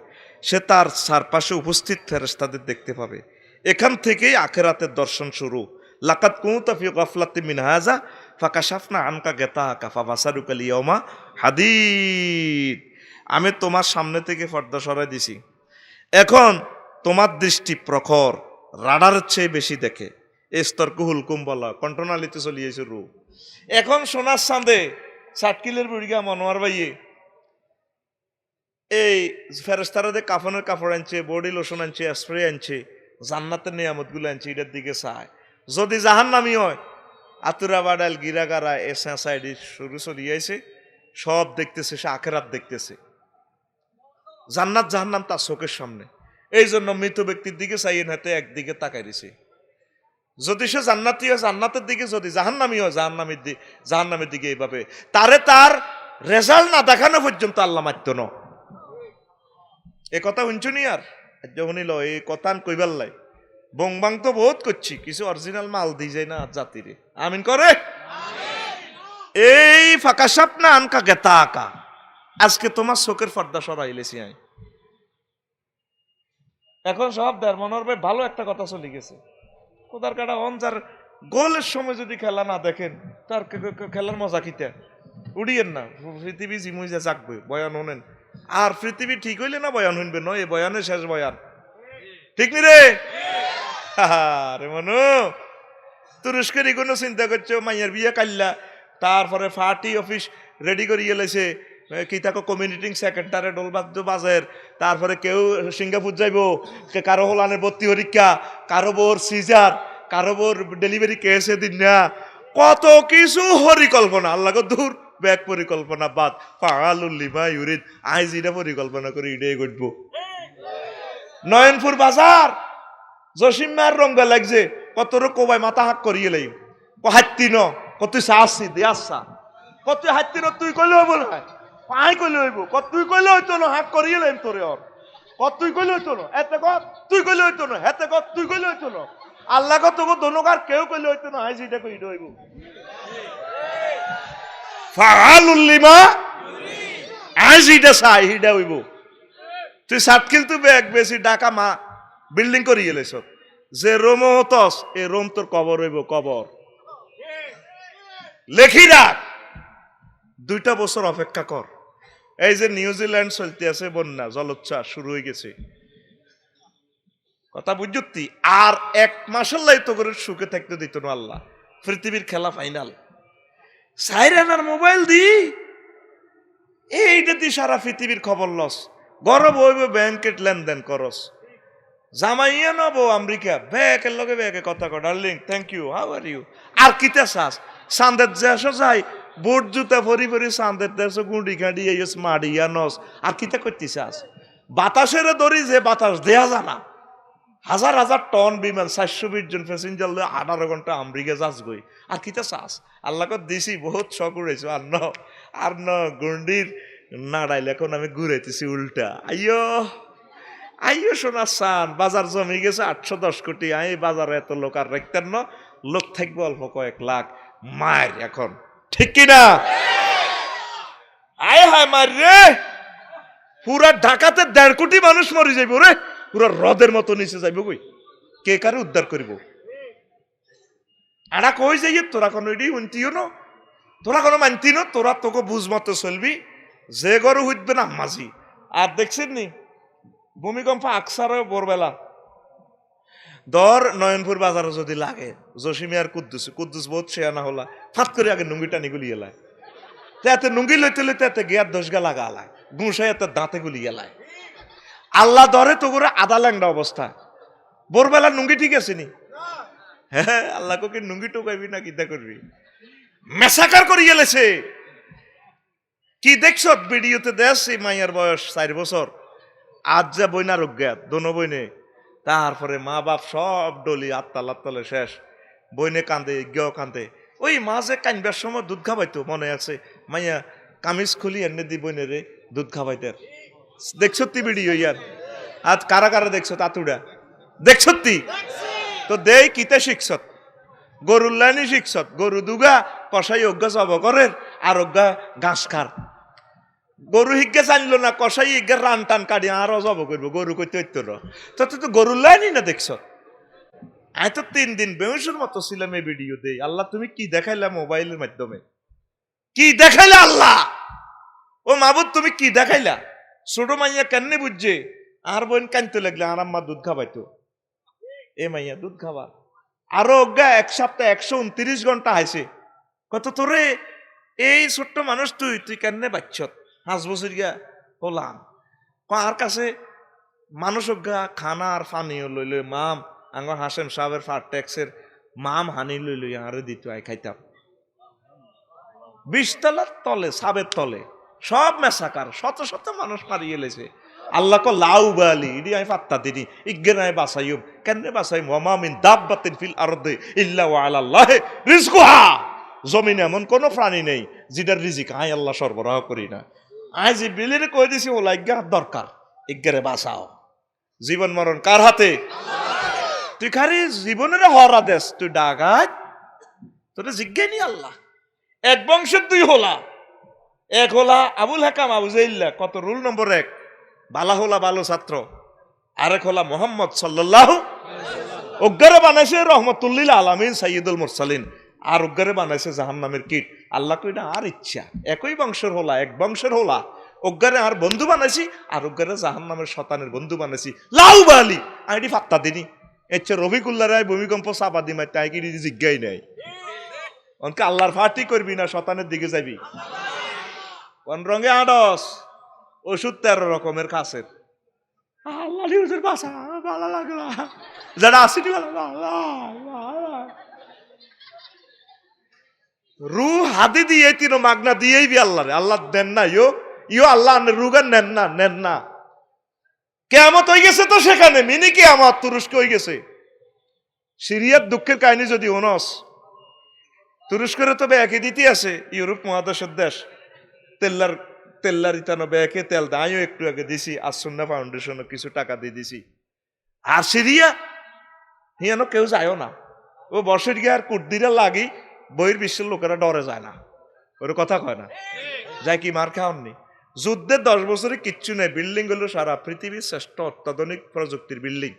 সে তার চারপাশে উপস্থিত ফেরেশতাদের দেখতে পাবে। এখান থেকেই আখিরাতের দর্শন শুরু। লাকাদ কুনতা ফি গাফলাতিন মিন হাযা ফাকাশাফনা আনকা গাতাকা ফাবাসারুকা লিয়াউমা হাদীদ। আমি তোমার সামনে থেকে পর্দা সরাই দিছি, এখন তোমার দৃষ্টি প্রখর, রাডারের চেয়ে বেশি দেখে। স্তর্ক হুলকুম বলা কণ্ঠনালীতে চলিয়েছে রু। এখন সোনার চাঁদে সাটকিলের বুড়িগা মনোয়ার ভাইয়ে এই ফেরেস্তারাদের কাফনের কাপড় আনছে, বডি লোশন আনছে, স্প্রে আনছে, জান্নাতের নিয়ামতগুলো আনছে, এটার দিকে চায়। যদি জাহান্নামী হয় আতুরা বাডাল গিরাগারা এসা সাইডে শুরু চলিয়েছে, সব দেখতেছে, সে আখেরাত দেখতেছে, জান্নাত জাহান্নাম তার চোখের সামনে। এই জন্য মৃত ব্যক্তির দিকে চাইয়ে হাতে একদিকে তাকাই দিছে। যদি সে জান্নাতি হয় জান্নাতের দিকে, যদি জাহান্নামী হয় জাহান্নামের দিকে। এইভাবে তারে তার রেজাল্ট না দেখানো পর্যন্ত আল্লাহ মাত্য ন। এ কথা শুনছুনি? আর শুনিল এই কথা কইবার লাই বংবাং তো বহুত করছি, কিছু অরিজিনাল মাল দিয়ে যায় না জাতিরে। আমিন করে। এই ফাকাশাফনা আনকা গাতাকা, আজকে তোমার চোখের পর্দা সরাইলেছি আমি। এখন সব দেড় মনোর ভাই ভালো একটা কথা চলে গেছে। কোদার কাটা অনজার গোলের সময় যদি খেলা না দেখেন তার খেলার মজা কিতা উড়িয়েন না। পৃথিবী জিমুই যা জাগবে, বয়ান হনেন। আর পৃথিবী ঠিক হইলে না বয়ান শুনবে, নয় বয়ানের শেষ বয়ান। ঠিক নি রে? আরে মনু, তুরস্কের কোনো চিন্তা করছো, মাইয়ার বিয়ে কাল্লা, তারপরে পার্টি অফিস রেডি করিয়ে লেছে, কি তাকে কমিউনিটি সেক্রেটারে ডোলবাদ্য বাজের, তারপরে কেউ সিঙ্গাপুর যাইব, কারো হলানের ভর্তি পরীক্ষা, কারো বোর সিজার, কারো বোর ডেলিভারি কেসে দিন না, কত কিছু পরিকল্পনা। আল্লাহ দূর ব্যাগ পরিকল্পনা বাদ, ফাআলুল লিমা ইউরিদ। আজ এটা পরিকল্পনা করে এটাই ঘটবো। নয়নপুর বাজার জসিম মার রঙ্গা লাগছে, কত কোবাই মাথা হাক করিয়ে লাই, হাত্তি ন কত আসছি দে আসা, কত হাত্তি ন তুই কইলে হইব না, পাই কইলে হইব, কত তুই কইলে হইতো না, হাক করিয়ে লাইম তোরে। ওর কত তুই কইলে হইতো না, এতে কত তুই কইলে হইতো না, হেতে কত তুই কইলে হইতো না। আল্লাহ কত দনকার কেউ কইলে হইতো না, আজ এটা কই হইব। ফাআলুল লিমা আজ এটা চাই হিডা হইব। তুই সাতকিল তুই ব্যাগ বেশি ডাকা মা বিল্ডিং করিয়ে লেছ, যে রোম হতস এ রোম তোর কবর হইব, কবর। লেখি রাখ, 2টা বছর অপেক্ষা কর। এই যে নিউজিল্যান্ড চলতে আছে বন্যা, জলোচ্ছ্বাস শুরু হয়ে গেছে, কথা বুঝতি। আর 1 মাসের লাই তো করে সুখে থাকতে দিত না আল্লাহ। পৃথিবীর খেলা ফাইনাল, সাইরেনার মোবাইল দি এইটা দি সারা পৃথিবীর খবর লস। গরব হইব ব্যাংকেট লেনদেন করস, জামাইয়া নব আমেরিকা ব্যাকের লগে ব্যাকে কথা কর, darling thank you, how are you. আর কিতা চাস, চাঁদের দেশ যাই বুট জুতা ভরি ভরি চাঁদের দেশ গুঁড়ি খাঁড়ি এই মাড়িয়া নস। আর কিতা করতে চাস, বাতাসের দড়ি যে বাতাস দেয়া জানা, হাজার হাজার টন বিমান 420 জন প্যাসেঞ্জার 18 ঘন্টা আমেরিকা যাস গই। আর কিতা চাস, আল্লাহকে দিছি বহুত শখ উড়াইছো। আর ন গুন্ডির নাড়াইলে এখন আমি ঘুরাইতেছি উল্টা। আইয়ো সোনা চান, বাজার জমে গেছে 810 কোটি। এই বাজারে এত লোক আর রাখতেন না, লোক থাকবে অল্প কয়েক লাখ। মার এখন, ঠিক কিনা? আয় হায় মার রে, পুরা ঢাকাতে 1.5 কোটি মানুষ মরে যাইব রে, পুরা হ্রদের মতো নিচে যাইব। কই কে কারে উদ্ধার করিব? আড়া কই যাই, তোরা কোনো এডি শুনতিও না, তোরা কোনো মানতি না, তোরা তোকে বুঝ মতো চলবি, যে গরু হইতবে না মাঝি। আর দেখছেন নি ভূমিকম্প আকসার ভোরবেলা দর নয়নপুর বাজারে যদি লাগে, জসিমিয়ার কুদ্দুস বহুত শেয়ানা হলা, ফাট করে আগে নুঙ্গি টানি গুলি এলায়, এতে নুঙ্গি লইতে লইতে এতে গিয়ার 10 গা লাগা আলায়, গুঁসাই এতে দাঁতে গুলি এলায়। আল্লাহ ধরে তো করে আদা ল্যাংডা অবস্থা। ভোরবেলা নুঙ্গি ঠিক আছে নি? হ্যাঁ, আল্লাহকে কি নুঙ্গি টোকাইবি না কিতা করবি? মেসাকার করি গেলেছে। কি দেখছ ভিডিওতে? দেশ মাইয়ার বয়স 4 বছর, আজ যা বইনা রোগ্যাত দোনো বইনে, তারপরে মা বাপ সব ডলি আত্মালে শেষ। বইনে কান্দে, গেও কান্দে। ওই মা যে কানবার সময় দুধ খাবাইতো মনে আছে, মাইয়া কামিজ খুলি এনে দি বইনে রে দুধ খাবাইতে। দেখছতি ভিডিও ইয়ার? আজ কারা কারা দেখছ? তাতুড়া দেখছতি তো দেই কিতা শিখছত? গরুর লাইনি শিখছত। গরু দুগা কষাই অজ্ঞা জব করেন আর অজ্ঞা ঘাস খার। গরু হিজ্ঞা জানলো না, কষাই হিজ্ঞা রান টান কাটি আরো জব করবো, গরু করতে হইতো না। তো গরুর লাইনি না দেখছ? আমি তো 3 দিন বেহুশের মতো ছিলাম এই ভিডিও দেই। আল্লাহ তুমি কি দেখাইলা মোবাইলের মাধ্যমে? কি দেখাইলা আল্লাহ? ও মাবুদ তুমি কি দেখাইলা? ছোট মাইয়া কেন বুঝছে? আর বোন কানতে লাগলে আর আম্মা দুধ খাওয়াইতো। এ মাইয়া দুধ খাওয়া আরো অজ্ঞা 1 সপ্তাহ 129 ঘন্টা হাইছে। কত তোরে এই ছোট্ট মানুষ তুই কেন বাচ্চত 5 বছর গিয়া হলাম। আর কাছে মানুষ অজ্ঞা খানা আর পানিও লইল মাম আঙ্গ হাসেম সাহেবের ফার ট্যাক্সের মাম হানি লইল আরে দিত আই খাইতাম। 20 তলার তলে সাবের তলে সব মেসাকার শত শত মানুষ মারিয়ে লেছে। আল্লাহ কো লাউ বালি ইডি আমি পাত্তা দিনি ইগেনায় বাসাইম কেনে বাসাইম ওয়া মিন দাব্বাতিন ফিল আরদি ইল্লা ওয়া আলাল্লাহি রিজকুহা। জমিনে এমন কোন প্রাণী নেই যেটার রিজিক আমি আল্লাহ সরবরাহ করি না। আজ জিবরিলের কই দিছি ওলা ইগা দরকার ইগেরে বাঁচাও। জীবন মরণ কার হাতে? তুই খালি জীবনের হরা দেশ তুই ডাকাত তোরে জিজ্ঞানি আল্লাহ। এক বংশের 2 হলা, এক হলা আবুল হাকাম আবু জাইল্লা কত রুল নম্বর 1 বালা হলা ভালো ছাত্র, আরেক হলা মোহাম্মদ সাল্লাল্লাহু অজ্ঞারে বানাইছে রহমতুল্লিল আলামিন সাইয়্যিদুল মুরসালিন, আর অজ্ঞারে বানাইছে জাহান্নামের কীট। আল্লাহ কইনা আর ইচ্ছা একই বংশের হলা, এক বংশের হলা অজ্ঞারে আর বন্ধু বানাইছি আর অজ্ঞারে জাহান্নামের শতানের বন্ধু বানাইছি। লাউ বালি আইডি ফাত্তা দিনি এচ্ছে রফিকুল্লাহ রায় ভূমিকম্প চাপা দি মারতে আইকি জিজ্ঞাই নাই। অনকে আল্লাহর ফাটি করবি না শতানের দিকে যাবি। কোন রঙে আড়স ওষুধ 13 রকমের কাছের আল্লাহ নিউজের বাসা ভালো লাগলো যারা আসিনি রু হাদি দিয়ে 3 মাগনা দিয়েই বি আল্লাহ রে আল্লাহ দেন না ইও আল্লাহ রুগান নেন না কেয়ামত হয়ে গেছে তো সেখানে মিনি কেয়ামত তুরস্ক হয়ে গেছে। সিরিয়ার দুঃখের কাহিনী যদি অনস তুরস্কের তবে একই দিতে আছে ইউরোপ মহাদেশের দেশ তেল্লার ইতানো ব্যাকে তেল দায়ও একটু আগে দিছি আসন্না ফাউন্ডেশনও কিছু টাকা দিয়ে দিছি। আর সিরিয়া হিয়ানো কেউ যায়ও না ও বর্ষের গিয়ে আর কুর্দিরা লাগি বইয়ের বিশ্বের লোকেরা ডরে যায় না ওর কথা কয় না যায় কি মার খাওয়াননি যুদ্ধের 10 বছরে কিচ্ছু নেই বিল্ডিং গুলো সারা পৃথিবীর শ্রেষ্ঠ অত্যাধুনিক প্রযুক্তির বিল্ডিং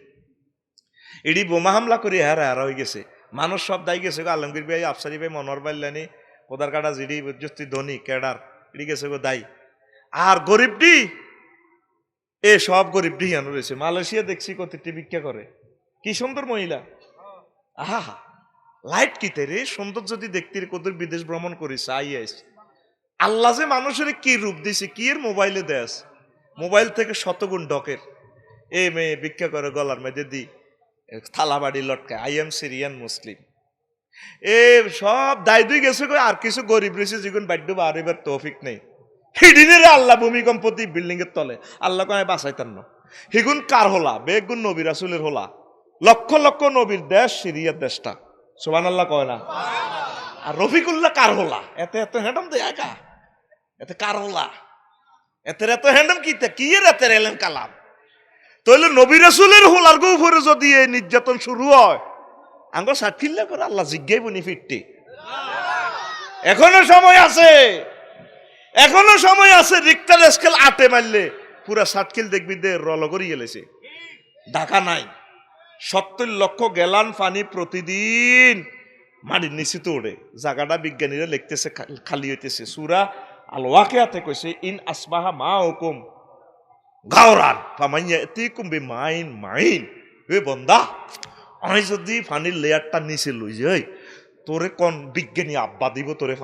এডি বোমা হামলা করে হারা হয়ে গেছে মানুষ সব দায়ী গেছে আলমগীর ভাই আফসারি ভাই মনোহর বাল্লানি কোদার কাটা জিডি বৈদ্যুতি ধনী কেডার এটি গেছে গো দায়ী। আর গরিবডি এ সব গরিবডি হিয়ানো রয়েছে। মালয়েশিয়া দেখছি কতটি ভিক্ষা করে কি সুন্দর মহিলা আহা লাইট কিতে রে সুন্দর যদি দেখতে কত বিদেশ ভ্রমণ করিস আইএস আল্লাহ যে মানুষের কি রূপ দিছে কি এর মোবাইলে দেশ মোবাইল থেকে শতগুণ ডকের এ মেয়ে ভিক্ষা করে গলার মধ্যে দি থালাবাড়ি লটকায় আই এম সিরিয়ান মুসলিম এ সব দায় দুই গেছে আর কিছু গরিব রয়েছে যেগুন বাধ্য বা এবার তৌফিক নেই হিডিনের আল্লাহ ভূমিকম্প দি বিল্ডিং এর তলে আল্লাহ কয় বাঁচাইতেন না হিগুন কার হলা বেগুন নবী রাসূলের হলা লক্ষ লক্ষ নবীর দেশ সিরিয়ার দেশটা সুবহানাল্লাহ কয় না। আর রফিকুল্লাহ কার হলা এত হ্যান্ডম দেয় একা এত কার হলা এত হ্যান্ডম কি এর এত এলেন কালাম তাহলে নবী রাসূলের হোলার উপরে যদি এই নির্যাতন শুরু হয় আঙ্গ সাতকিল্লা করে আল্লাহ জিজ্ঞাই বনি ফিরতে এখনো সময় আছে রিক্টার স্কেল 8 মারলে পুরা 60 কিল দেখবি দে রল করিয়ে গেলেছে। ঢাকা নাই 70 লক্ষ গ্যালন পানি প্রতিদিন মাটির নিচে তো ওঠে জায়গাটা বিজ্ঞানীরা লিখতেছে খালি হইতেছে সূরা আল ওয়াকিয়াতে কইছে ইন আসবাহা মা হুকুম গাওরান ফামাইয়াতিকুম বিমাইন এ বন্দা আমি যদি পানির লেয়ারটা নিচে লই যাই তোরে কোন বিজ্ঞানী আব্বা দিব তোরে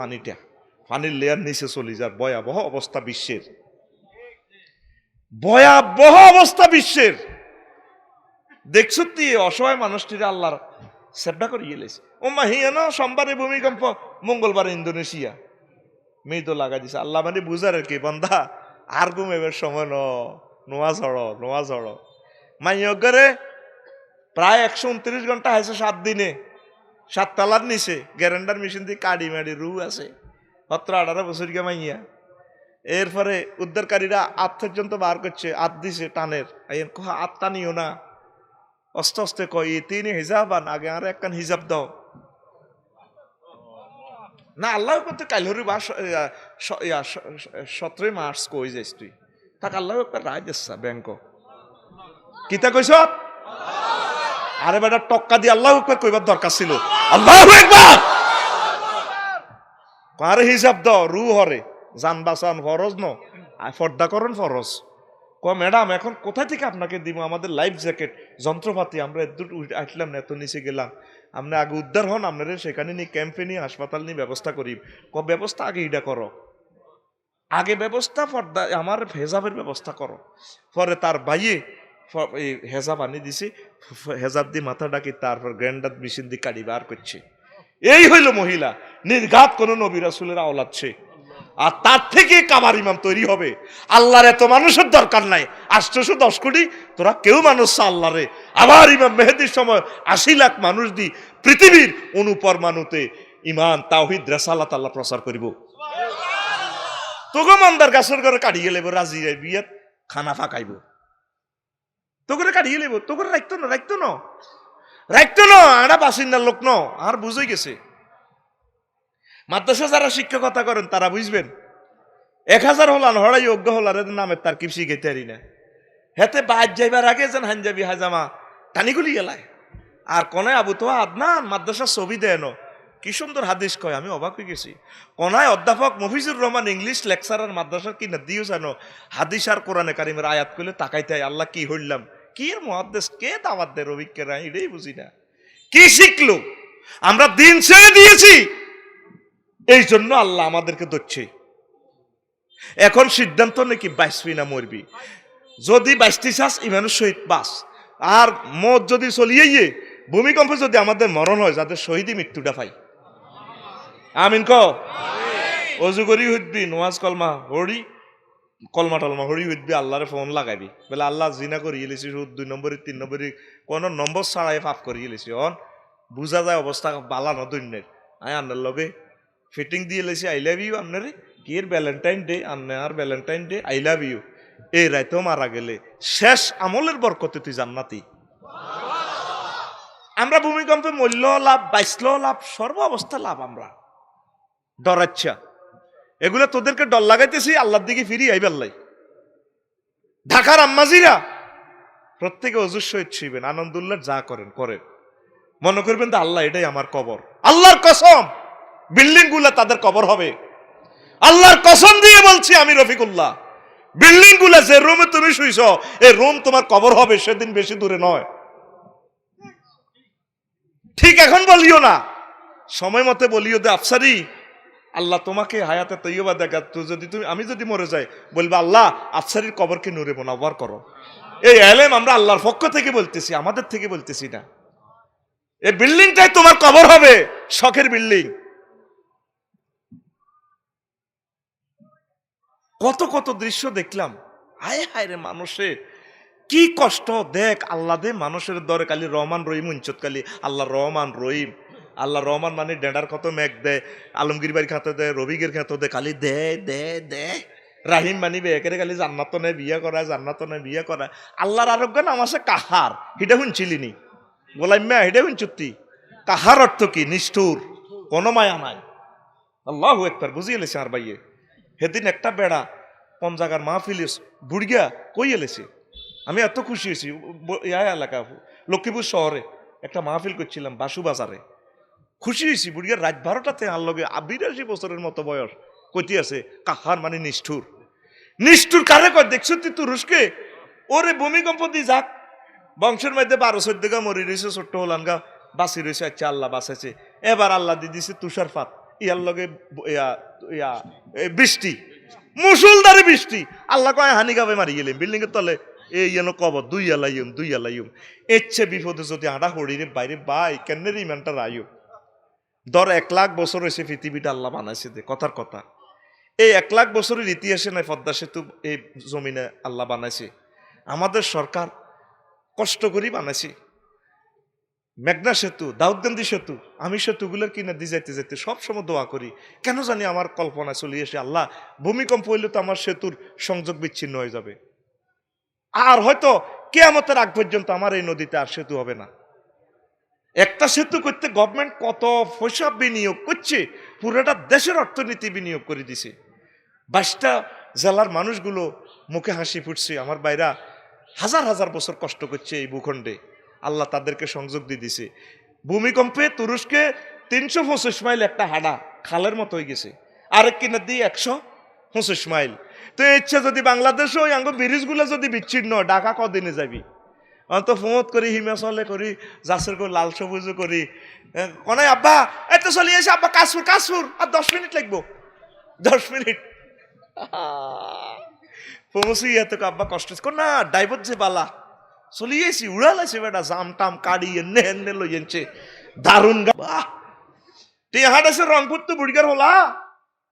পানির লেয়ার নিচে চলে যার ভয়াবহ অবস্থা বিশ্বের দেখছো তুই অসহায় মানুষটির আল্লাহর সেবটা করে গেলেছে ও মা হিয়ানো সোমবারে ভূমিকম্প মঙ্গলবারে ইন্দোনেশিয়া মেয়ে তো লাগা দিছে আল্লাহ মানে বুঝার আর কি বন্দা আর ঘুমের সময় নোয়া ঝড় মাইয়গরে প্রায় 129 ঘন্টা হয়েছে 7 দিনে 7 তালার নিচে গ্যারেন্ডার মেশিন দিয়ে কাড়ি মাড়ি রু আছে 17-18 বছর গে মাইয়া এরপরে উদ্ধারকারীরা 8 পর্যন্ত বার করছে 8 দিছে টানের আত টানিও না অস্তে কয় 3 হিজাব আন আগে আর একখান হিজাব দাও না আল্লাহ করতে কাইলহরি বা 17 মার্চ কই যাইস তুই তাক আল্লাহ একটা রায় দিচ্ছা ব্যাংক কিতা কইস আরে বেটা টক্কা দিয়ে আল্লাহু আকবার কইবার দরকার ছিল। আল্লাহু আকবার। কার হিসাব দাও রু হরে জান বাঁচান ফরজ ন, পর্দা করুন ফরজ। ম্যাডাম এখন কোথা থেকে আপনাকে দিব? আমাদের লাইফ জ্যাকেট যন্ত্রপাতি আমরা এদূর আসলাম না, এত নিচে গেলাম, আপনি আগে উদ্ধার হন, আপনারা সেখানে নিয়ে ক্যাম্পে নিয়ে হাসপাতাল নিয়ে ব্যবস্থা করি। ব্যবস্থা আগে এটা করো, আগে ব্যবস্থা পর্দা আমার হেজাবের ব্যবস্থা করো। পরে তার বাইয়ে এই হেজাব আনি দিছি, হেজাব দিয়ে মাথা ডাকি, তারপর গ্র্যান্ডার মেশিন দিয়ে কাটি বার করছে। এই হইল মহিলা, নির্ঘাত কোন নবী রাসূলের আওলাদ সে। আর তার থেকে কাবার ইমাম তৈরি হবে। আল্লাহর এত মানুষের দরকার নাই, 810 কোটি, তোরা কেউ মানুষ আল্লাহরে। আবার ইমাম মেহেদির সময় 80 লাখ মানুষ দি পৃথিবীর অনুপরমাণুতে ইমান তাওহীদ রিসালাত আল্লাহ প্রচার করিব। তোকে মন্দার গাছের ঘরে কাটি গেলে রাজি বিয়াত খানা ফাঁকাইব, তোকে কাটি গেলে তোকে রাখতো না এটা বাসিন্দার লোক ন আর বুঝে গেছে। মাদ্রাসা যারা শিক্ষকতা করেন তারা বুঝবেন, 1000 হলান হড়াই যোগ্য হলার নামের তার কিপসি গেতে পারি না, হেতে বাদ যাইবার আগে যেন হাঞ্জাবি হাজামা টানিগুলি গেলায়। আর কনায় আবু তো আদনান মাদ্রাসার ছবি দেয় ন, কি সুন্দর হাদিস কয়, আমি অবাক হয়ে গেছি। কনায় অধ্যাপক মফিজুর রহমান ইংলিশ লেকচারার মাদ্রাসার কিনা দিও জানো, হাদিস আর কোরআনে কারিমের আয়াত করলে তাকাইতে আল্লাহ কি হইলাম, কি এর মুহাদ্দিস, কে দাওয়াত দেয় রবিকেরা, এটাই বুঝি না। কি শিখলো? আমরা দিন ছেড়ে দিয়েছি, এই জন্য আল্লাহ আমাদেরকে ধরছে। এখন সিদ্ধান্ত নাকি বাঁচবি না মরবি, যদি বাঁচতে চাস ইমানের সহিত বাস। আর মত যদি চলিয়ে ভূমিকম্পে যদি আমাদের মরণ হয়, যাদের শহীদই মৃত্যুটা পাই, আমিন ক। অজু করি হইবি, নোয়াজ কলমা হরি, কলমা টলমা হরি হইবি, আল্লাহরে ফোন লাগাইবি, বলে আল্লাহ জিনা করি এলেছি, 2 নম্বরে 3 নম্বরে কোন নম্বর ছাড়াই পাপ করি এলেছি। অন বুঝা যায় অবস্থা বালানো দৈন্যের। আয় আন্নার লগে ফিটিং দিয়ে এলেছি, আই লাভ ইউ আপনারে, কি এর ভ্যালেন্টাইন ডে, আন্নে আর Valentine Day, I love you. এই রাইতেও মারা গেলে শেষ আমলের বরকতে তুই জান্নাতি। আমরা ভূমিকম্পে মূল্য লাভ, বাইসল লাভ, সর্ব অবস্থা লাভ। আমরা ডরাচ্ছা এগুলো তোদেরকে ডর লাগাইতেছি, আল্লাহর দিকে ফিরি আইবাল্লাই। ঢাকার আম্মাজিরা প্রত্যেকে অজুর সহিত শুইবেন, আনন্দুল্লাহ যা করেন করেন, মনে করবেন তো আল্লাহ এটাই আমার কবর। আল্লাহর কসম বিল্ডিং গুলা তাদের কবর হবে। আল্লাহর কসম দিয়ে বলছি আমি রফিকুল্লাহ, বিল্ডিং গুলা যে রুমে তুমি শুইছ, এই রুম তোমার কবর হবে, সেদিন বেশি দূরে নয়। ঠিক এখন বলিও না, সময় মতে বলিও দে আফসারি, আল্লাহ তোমাকে হায়াতে তৈয়বা দেখা। তো যদি আমি যদি মরে যাই, বলবে আল্লাহ আফসারির কবরকে নূরে মুনাওয়ার করো। এই এলেম আমরা আল্লাহর পক্ষ থেকে বলতেছি, আমাদের থেকে বলতেছি না। এই বিল্ডিংটাই তোমার কবর হবে, শখের বিল্ডিং। কত কত দৃশ্য দেখলাম, হায় হায় রে, মানুষে কি কষ্ট। দেখ আল্লাহ দে মানুষের দরে খালি রহমান রহিম উঞ্চত, খালি আল্লাহ রহমান রহিম। আল্লাহ রহমান মানে ডেডার কত মেঘ দেয়, আলমগীর বাড়ি খাতে দেয়, রবিগের খাতে দেয়, খালি দে দে দে। রাহিম মানি বেকেরে খালি জান্নাত নেই বিয়া করা, জান্নাত নেই বিয়া করা। আল্লাহর আরোগ্য নাম আছে কাহার, হিটা শুনছিলিনি গোলাইম্যা, হিটা শুনছুতি। কাহার অর্থ কি? নিষ্ঠুর, কোনো মায়া নাই। আল্লাহু আকবার, বুঝিয়ে লেছে আর ভাইয়ে। সেদিন একটা বেড়া কোন জায়গার মাহফিল বুড়িয়া কই এলেছে, আমি এত খুশি হয়েছি। ইয়া এলাকা লক্ষ্মীপুর শহরে একটা মাহফিল করছিলাম, বাসু বাজারে। খুশি হয়েছি, বুড়িয়ার রাত 12টাতে আর লগে 82 বছরের মতো বয়স কইতে আছে কাহার মানে নিষ্ঠুর। নিষ্ঠুর কারে কয় দেখছো তুই তুরস্কে? ওরে ভূমিকম্প দি যাক, বংশের মধ্যে 12-14 গা মরি রয়েছে, ছোট্ট হলানগা বাঁচি রয়েছে। আচ্ছা আল্লাহ বাঁচাইছে, এবার আল্লাহ দিয়ে দিছে তুষারপাত, ইয়ার লগে বৃষ্টি, মুসুলধারে বৃষ্টি। আল্লাহ কয় হানি গাবে মারি গেলেন বিল্ডিং এর তলে, এই যেন কবর দুই আলাইম। এচ্ছে বিপদে যদি আড়া হড়িরে বাইরে বাই কেনের ইমানটা রায়ু। ধর 1 লাখ বছর হয়েছে পৃথিবীটা আল্লাহ বানাইছে, দে কথার কথা। এই 1 লাখ বছরের ইতিহাসে নাই পদ্মা সেতু এই জমিনে আল্লাহ বানাইছে। আমাদের সরকার কষ্ট করে বানাইছে মেঘনা সেতু, দাউদকান্দি সেতু। আমি সেতুগুলোর কিনা দিয়ে যাইতে যাইতে সবসময় দোয়া করি, কেন জানি আমার কল্পনা চলে এসে আল্লাহ ভূমিকম্প হইলে তো আমার সেতুর সংযোগ বিচ্ছিন্ন হয়ে যাবে, আর হয়তো কিয়ামতের আগ পর্যন্ত আমার এই নদীতে আর সেতু হবে না। একটা সেতু করতে গভর্নমেন্ট কত পয়সা বিনিয়োগ করছে, পুরোটা দেশের অর্থনীতি বিনিয়োগ করে দিছে। 22টা জেলার মানুষগুলো মুখে হাসি ফুটছে। আমার বাইরা হাজার হাজার বছর কষ্ট করছে এই ভূখণ্ডে, আল্লাহ তাদেরকে সংযোগ দিয়ে দিছে। ভূমিকম্পে তুরস্কে 325 মাইল একটা হাডা খালের মতো হয়ে গেছে, আরেক কিনার দিয়ে 125 মাইল। তো ইচ্ছা যদি বাংলাদেশে ওই আঙ্গ ব্রিজগুলো যদি বিচ্ছিন্ন, ঢাকা কদিনে যাবি? অন্ত ফোঁত করি, হিমাচলে করি, যাচের করি, লাল সবুজ করি, কনাই আব্বা এত চলি আছে, আব্বা কাশফুর কাশফুর, আর 10 মিনিট লাগবো, 10 মিনিট পৌঁছি। এত আব্বা কষ্ট না, ড্রাইভার যে বালা চলিয়েছি, উড়ালাইছে বেটা, জাম টাম কাড়ি এনে এনে লইছে, দারুণ গা। টিহাট আছে রংপুর তো বুড়িগার হলা,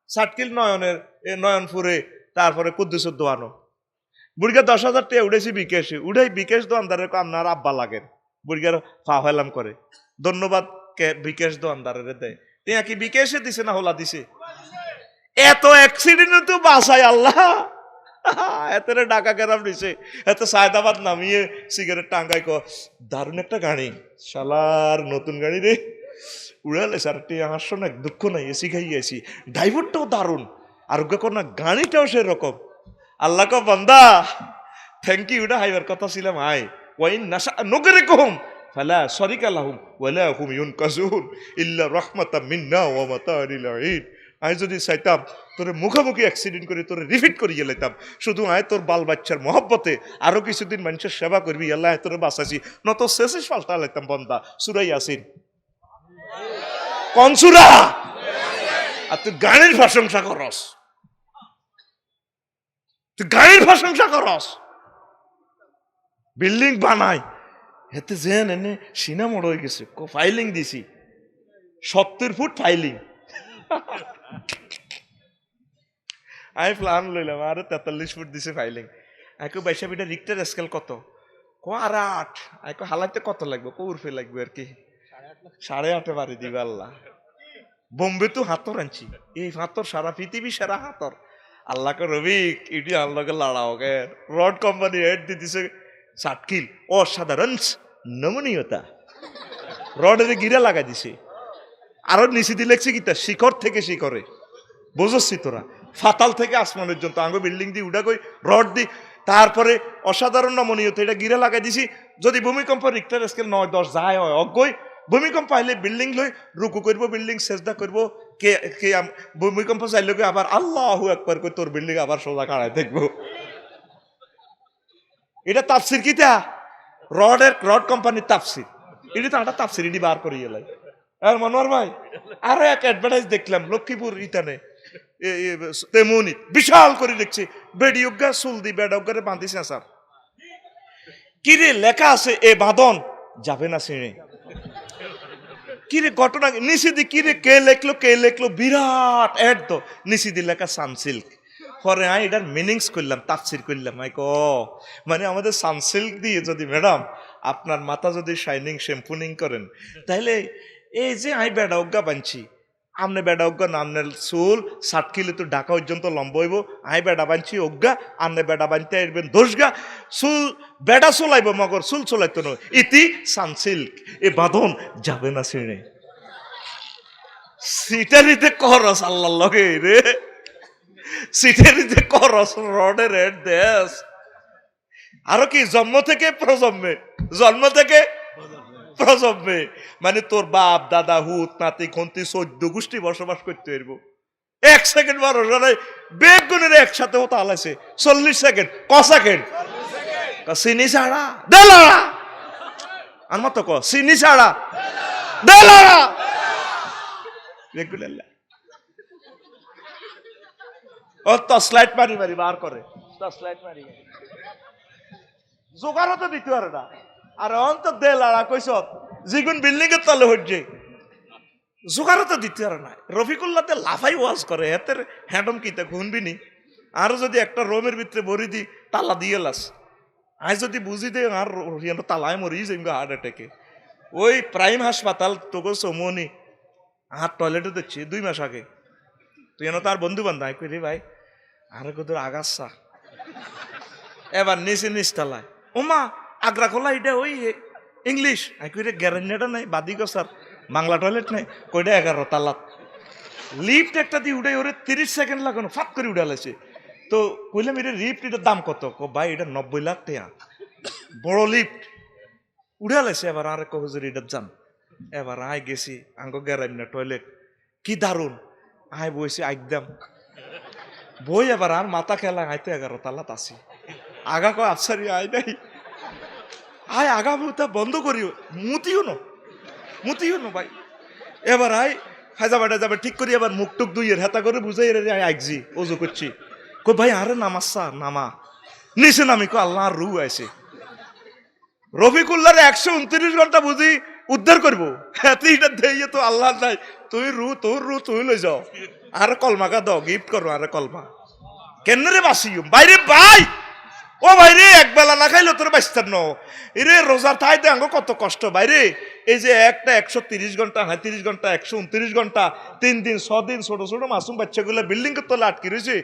সাটকিল নয়নের নয়নপুরে, তারপরে কুদ্দুসের দোয়ানো বুড়িগার 10,000 টাকা উঠেছি বিকেশে, উঠাই বিকেশ দোয়ানদারের আপনার আব্বা লাগেন, বুড়িগার ফা হইলাম করে ধন্যবাদ বিকেশ দোয়ানদারের দেয়। টিয়া কি বিকেশে দিছে না হলা দিছে? এত অ্যাক্সিডেন্ট তো বাসায় আল্লাহ, এত ঢাকা গেরাম দিছে, এত সায়দাবাদ নামিয়ে সিগারেট টাঙ্গাই ক দারুণ একটা গাড়ি, শালার নতুন গাড়ি রে, উড়ালে স্যার আমার শোনা দুঃখ নাই, এসি খাইয়েছি, ড্রাইভারটাও দারুণ, আরোগ্য কর না, গাড়িটাও সেরকম। আল্লাহ কো বান্দা থ্যাংক ইউ, এটা হাইবার কথা ছিলাম, আয় ওয়াইন নাশা নগরে কহম ফালা শরিকা লাহুম ওয়ালা হুম ইউনকাসুন ইল্লা রাহমাতাম মিন্না ওয়া মাতাআন লিল ঈদ। আমি যদি চাইতাম তোরে মুখামুখি অ্যাক্সিডেন্ট করে তোরে রিফিট করিয়ে লাইতাম, শুধু আয় তোর বাল বাচ্চার মহব্বতে আরো কিছুদিন মানুষের সেবা করবি, আল্লাহ তোরে বাঁচাইছি, নত শেষে পাল্টা লাইতাম বন্দা। সূরা ইয়াসিন কোন সূরা? আর তুই গানের প্রশংসা করস, তুই গাড়ির প্রশংসা করস, বিল্ডিং বানাই এতে যেন এনে সিনা মোড় হয়ে গেছে, ফাইলিং দিছি 70 ফুট ফাইলিং, আমি প্ল্যান লইলাম আরে 43 ফুট দিছে ফাইলিং। আইকো 22 ফিটের রিক্টার স্কেল কত? কো আর 8। আইকো হালাইতে কত লাগবে? কৌরফে লাগবে আর কি, 8.5 বাড়ি দিবে আল্লাহ। বোম্বে তো হাতর আনছি, এই হাতর সারা পৃথিবী সেরা হাতর। আল্লাহকে রবিক ইডি আল্লাহকে লড়াও গে, রড কোম্পানি হেড দিয়ে দিছে 60 কিল, অসাধারণ নমনীয়তা, রডের গিরা লাগাই দিছে। আরো নিচে দিয়ে লেখছে কি তা শিখর থেকে শিখরে, বুঝছি তোরা, ফাতাল থেকে আসমান পর্যন্ত আঙ্গ বিল্ডিং দিয়ে উঠা কই রড দি, তারপরে অসাধারণ নমনীয়তা, এটা গিরা লাগাই দিছি। যদি ভূমিকম্প রিক্টার স্কেল 9-10 যায় হয় অজ্ঞই, ভূমিকম্প আইলে বিল্ডিং লই রুকু করব, বিল্ডিং সেজদা করব, কে কে ভূমিকম্প চাইলে আবার আল্লাহু আকবার কই তোর বিল্ডিং আবার সোজা কাড়ায় দেখবো। এটা তাফসির কিতা, রড কোম্পানির তাফসির, এটা তো একটা তাফসির এটি বার করিয়ে লাই। আর মনোয়ার ভাই আরো এক অ্যাডভার্টাইজ দেখলাম লক্ষ্মীপুর ইতানে, তেমনি বিশাল করে দেখছি, বেডিয়োগা চুল দি বেডারে বাঁধিছে স্যার, কিরে লেখা আছে এ বাঁধন যাবে না সিঁড়ে, কিরে ঘটনা নিচে দি কিরে কে লেখলো বিরাট এড তো নিচে দি লেখা সানসিল্ক। পরে আমি এটার মিনিংস করলাম, তাফসির করলাম, আই মানে আমাদের সানসিল্ক দিয়ে যদি ম্যাডাম আপনার মাথা যদি শাইনিং শ্যাম্পুনিং করেন, তাহলে এই যে আমি বেড়া অজ্ঞা বানছি, আমনে বেড়া অজ্ঞা নামনের চুল 60 কিলো তো ঢাকা পর্যন্ত লম্বা হইব, আই বেড়া বানছি অজ্ঞা, আমনে বেড়া বানতে আসবেন দোষগা, চুল বেড়া চলাইব মগর চুল চলাইতো না, ইতি সানসিল্ক, এ বাঁধন যাবে না সিঁড়ে। সিটারিতে করস আল্লাহ লগে রে, সিটারিতে করস রডের রেড দেশ। আরো কি জন্ম থেকে প্রজন্মে মানে তোর বাপ দাদা হুত নাতি খন্তি 14 গোষ্ঠী বসবাস করতে পারব। 1 সেকেন্ড ভরসা নাই, বেগুনের একসাথে হতো আলাইছে 40 সেকেন্ড, ক সেকেন্ড চিনি ছাড়া দেলাড়া, আর মতো ক চিনি ছাড়া দেলাড়া, বেগুনের ও টর্চলাইট মারি বার করে, টর্চলাইট মারি জোগাড়ও তো দিতে পারে না। আর অন্ত দে লাড়া কইস যেগুন বিল্ডিং এর তলে হচ্ছে, জোগাড়ও তো দিতে পারে না। রফিকুল্লাতে লাফাই ওয়াজ করে, এতের হ্যাডম কিতে ঘুনবিনি, আরো যদি একটা রোমের ভিতরে ভরি দি তালা দিয়ে লাস, আজ যদি বুঝি দে আর তালায় মরি যাইম হার্ট অ্যাটাকে। ওই প্রাইম হাসপাতাল তোকে সমনি আর টয়লেটে দেখছি 2 মাস আগে, তুই এনে তার বন্ধু বান্ধব কই রে ভাই আরে কদর আগাছা, এবার নিচে নিচতলায় ওমা আগ্রা খোলা এটা ওই ইংলিশ, কই রে গ্যারেন্টিটা নাই বাদি গো স্যার, বাংলা টয়লেট নাই, কইটা 11 তালাত, লিফট একটা দিয়ে উঠে ওরে 30 সেকেন্ড লাগানো, ফাট করে উঠে আলাইছে। তো কইলাম এটা লিফট, এটার দাম কত? ভাই এটা 90 লাখ টাকা, বড় লিফট। উড়ে লাইছে। এবার আর হুজুর এটা যান। এবার আয় গেছি আঙ্গ গেরাইম না টয়লেট, কি দারুণ। আয় বইছি একদম বই, এবার আর মাথা খেলা আইতে 11 তালাত আসি। আগা কয় আফসারি আয় নাই, আয় আগা মুতা বন্ধ করিও, মুতিও ন ভাই। এবার আয় খাজা বাটা যাবে ঠিক করি, এবার মুখ টুক দুইয়ের হেতা করে বুঝাই রে আইজি ওজু করছি। কই ভাই আরে নামাচ্ছা নামা, নিচে নামি কো আল্লাহ রু আছে। রফিকুল্লাহরে 129 ঘন্টা বুঝি উদ্ধার করবো, এটা দেইয়ে তো আল্লাহ নাই। তুই তোর রু তুই লই যাও, আর কলমাকা দাও গিফট করো, আরে কলমা কেন রে বাসিও বাইরে ভাই। ও ভাইরে একবেলা না খাইলে তোর বাঁচতার ন এরে রোজার থাইতে আঙ্গ কত কষ্ট বাইরে। এই যে একটা 130 ঘন্টা 35 ঘন্টা 129 ঘন্টা 3 দিন 6 দিন ছোট ছোট মাসুম বাচ্চাগুলো বিল্ডিং এর তলে আটকে রয়েছে,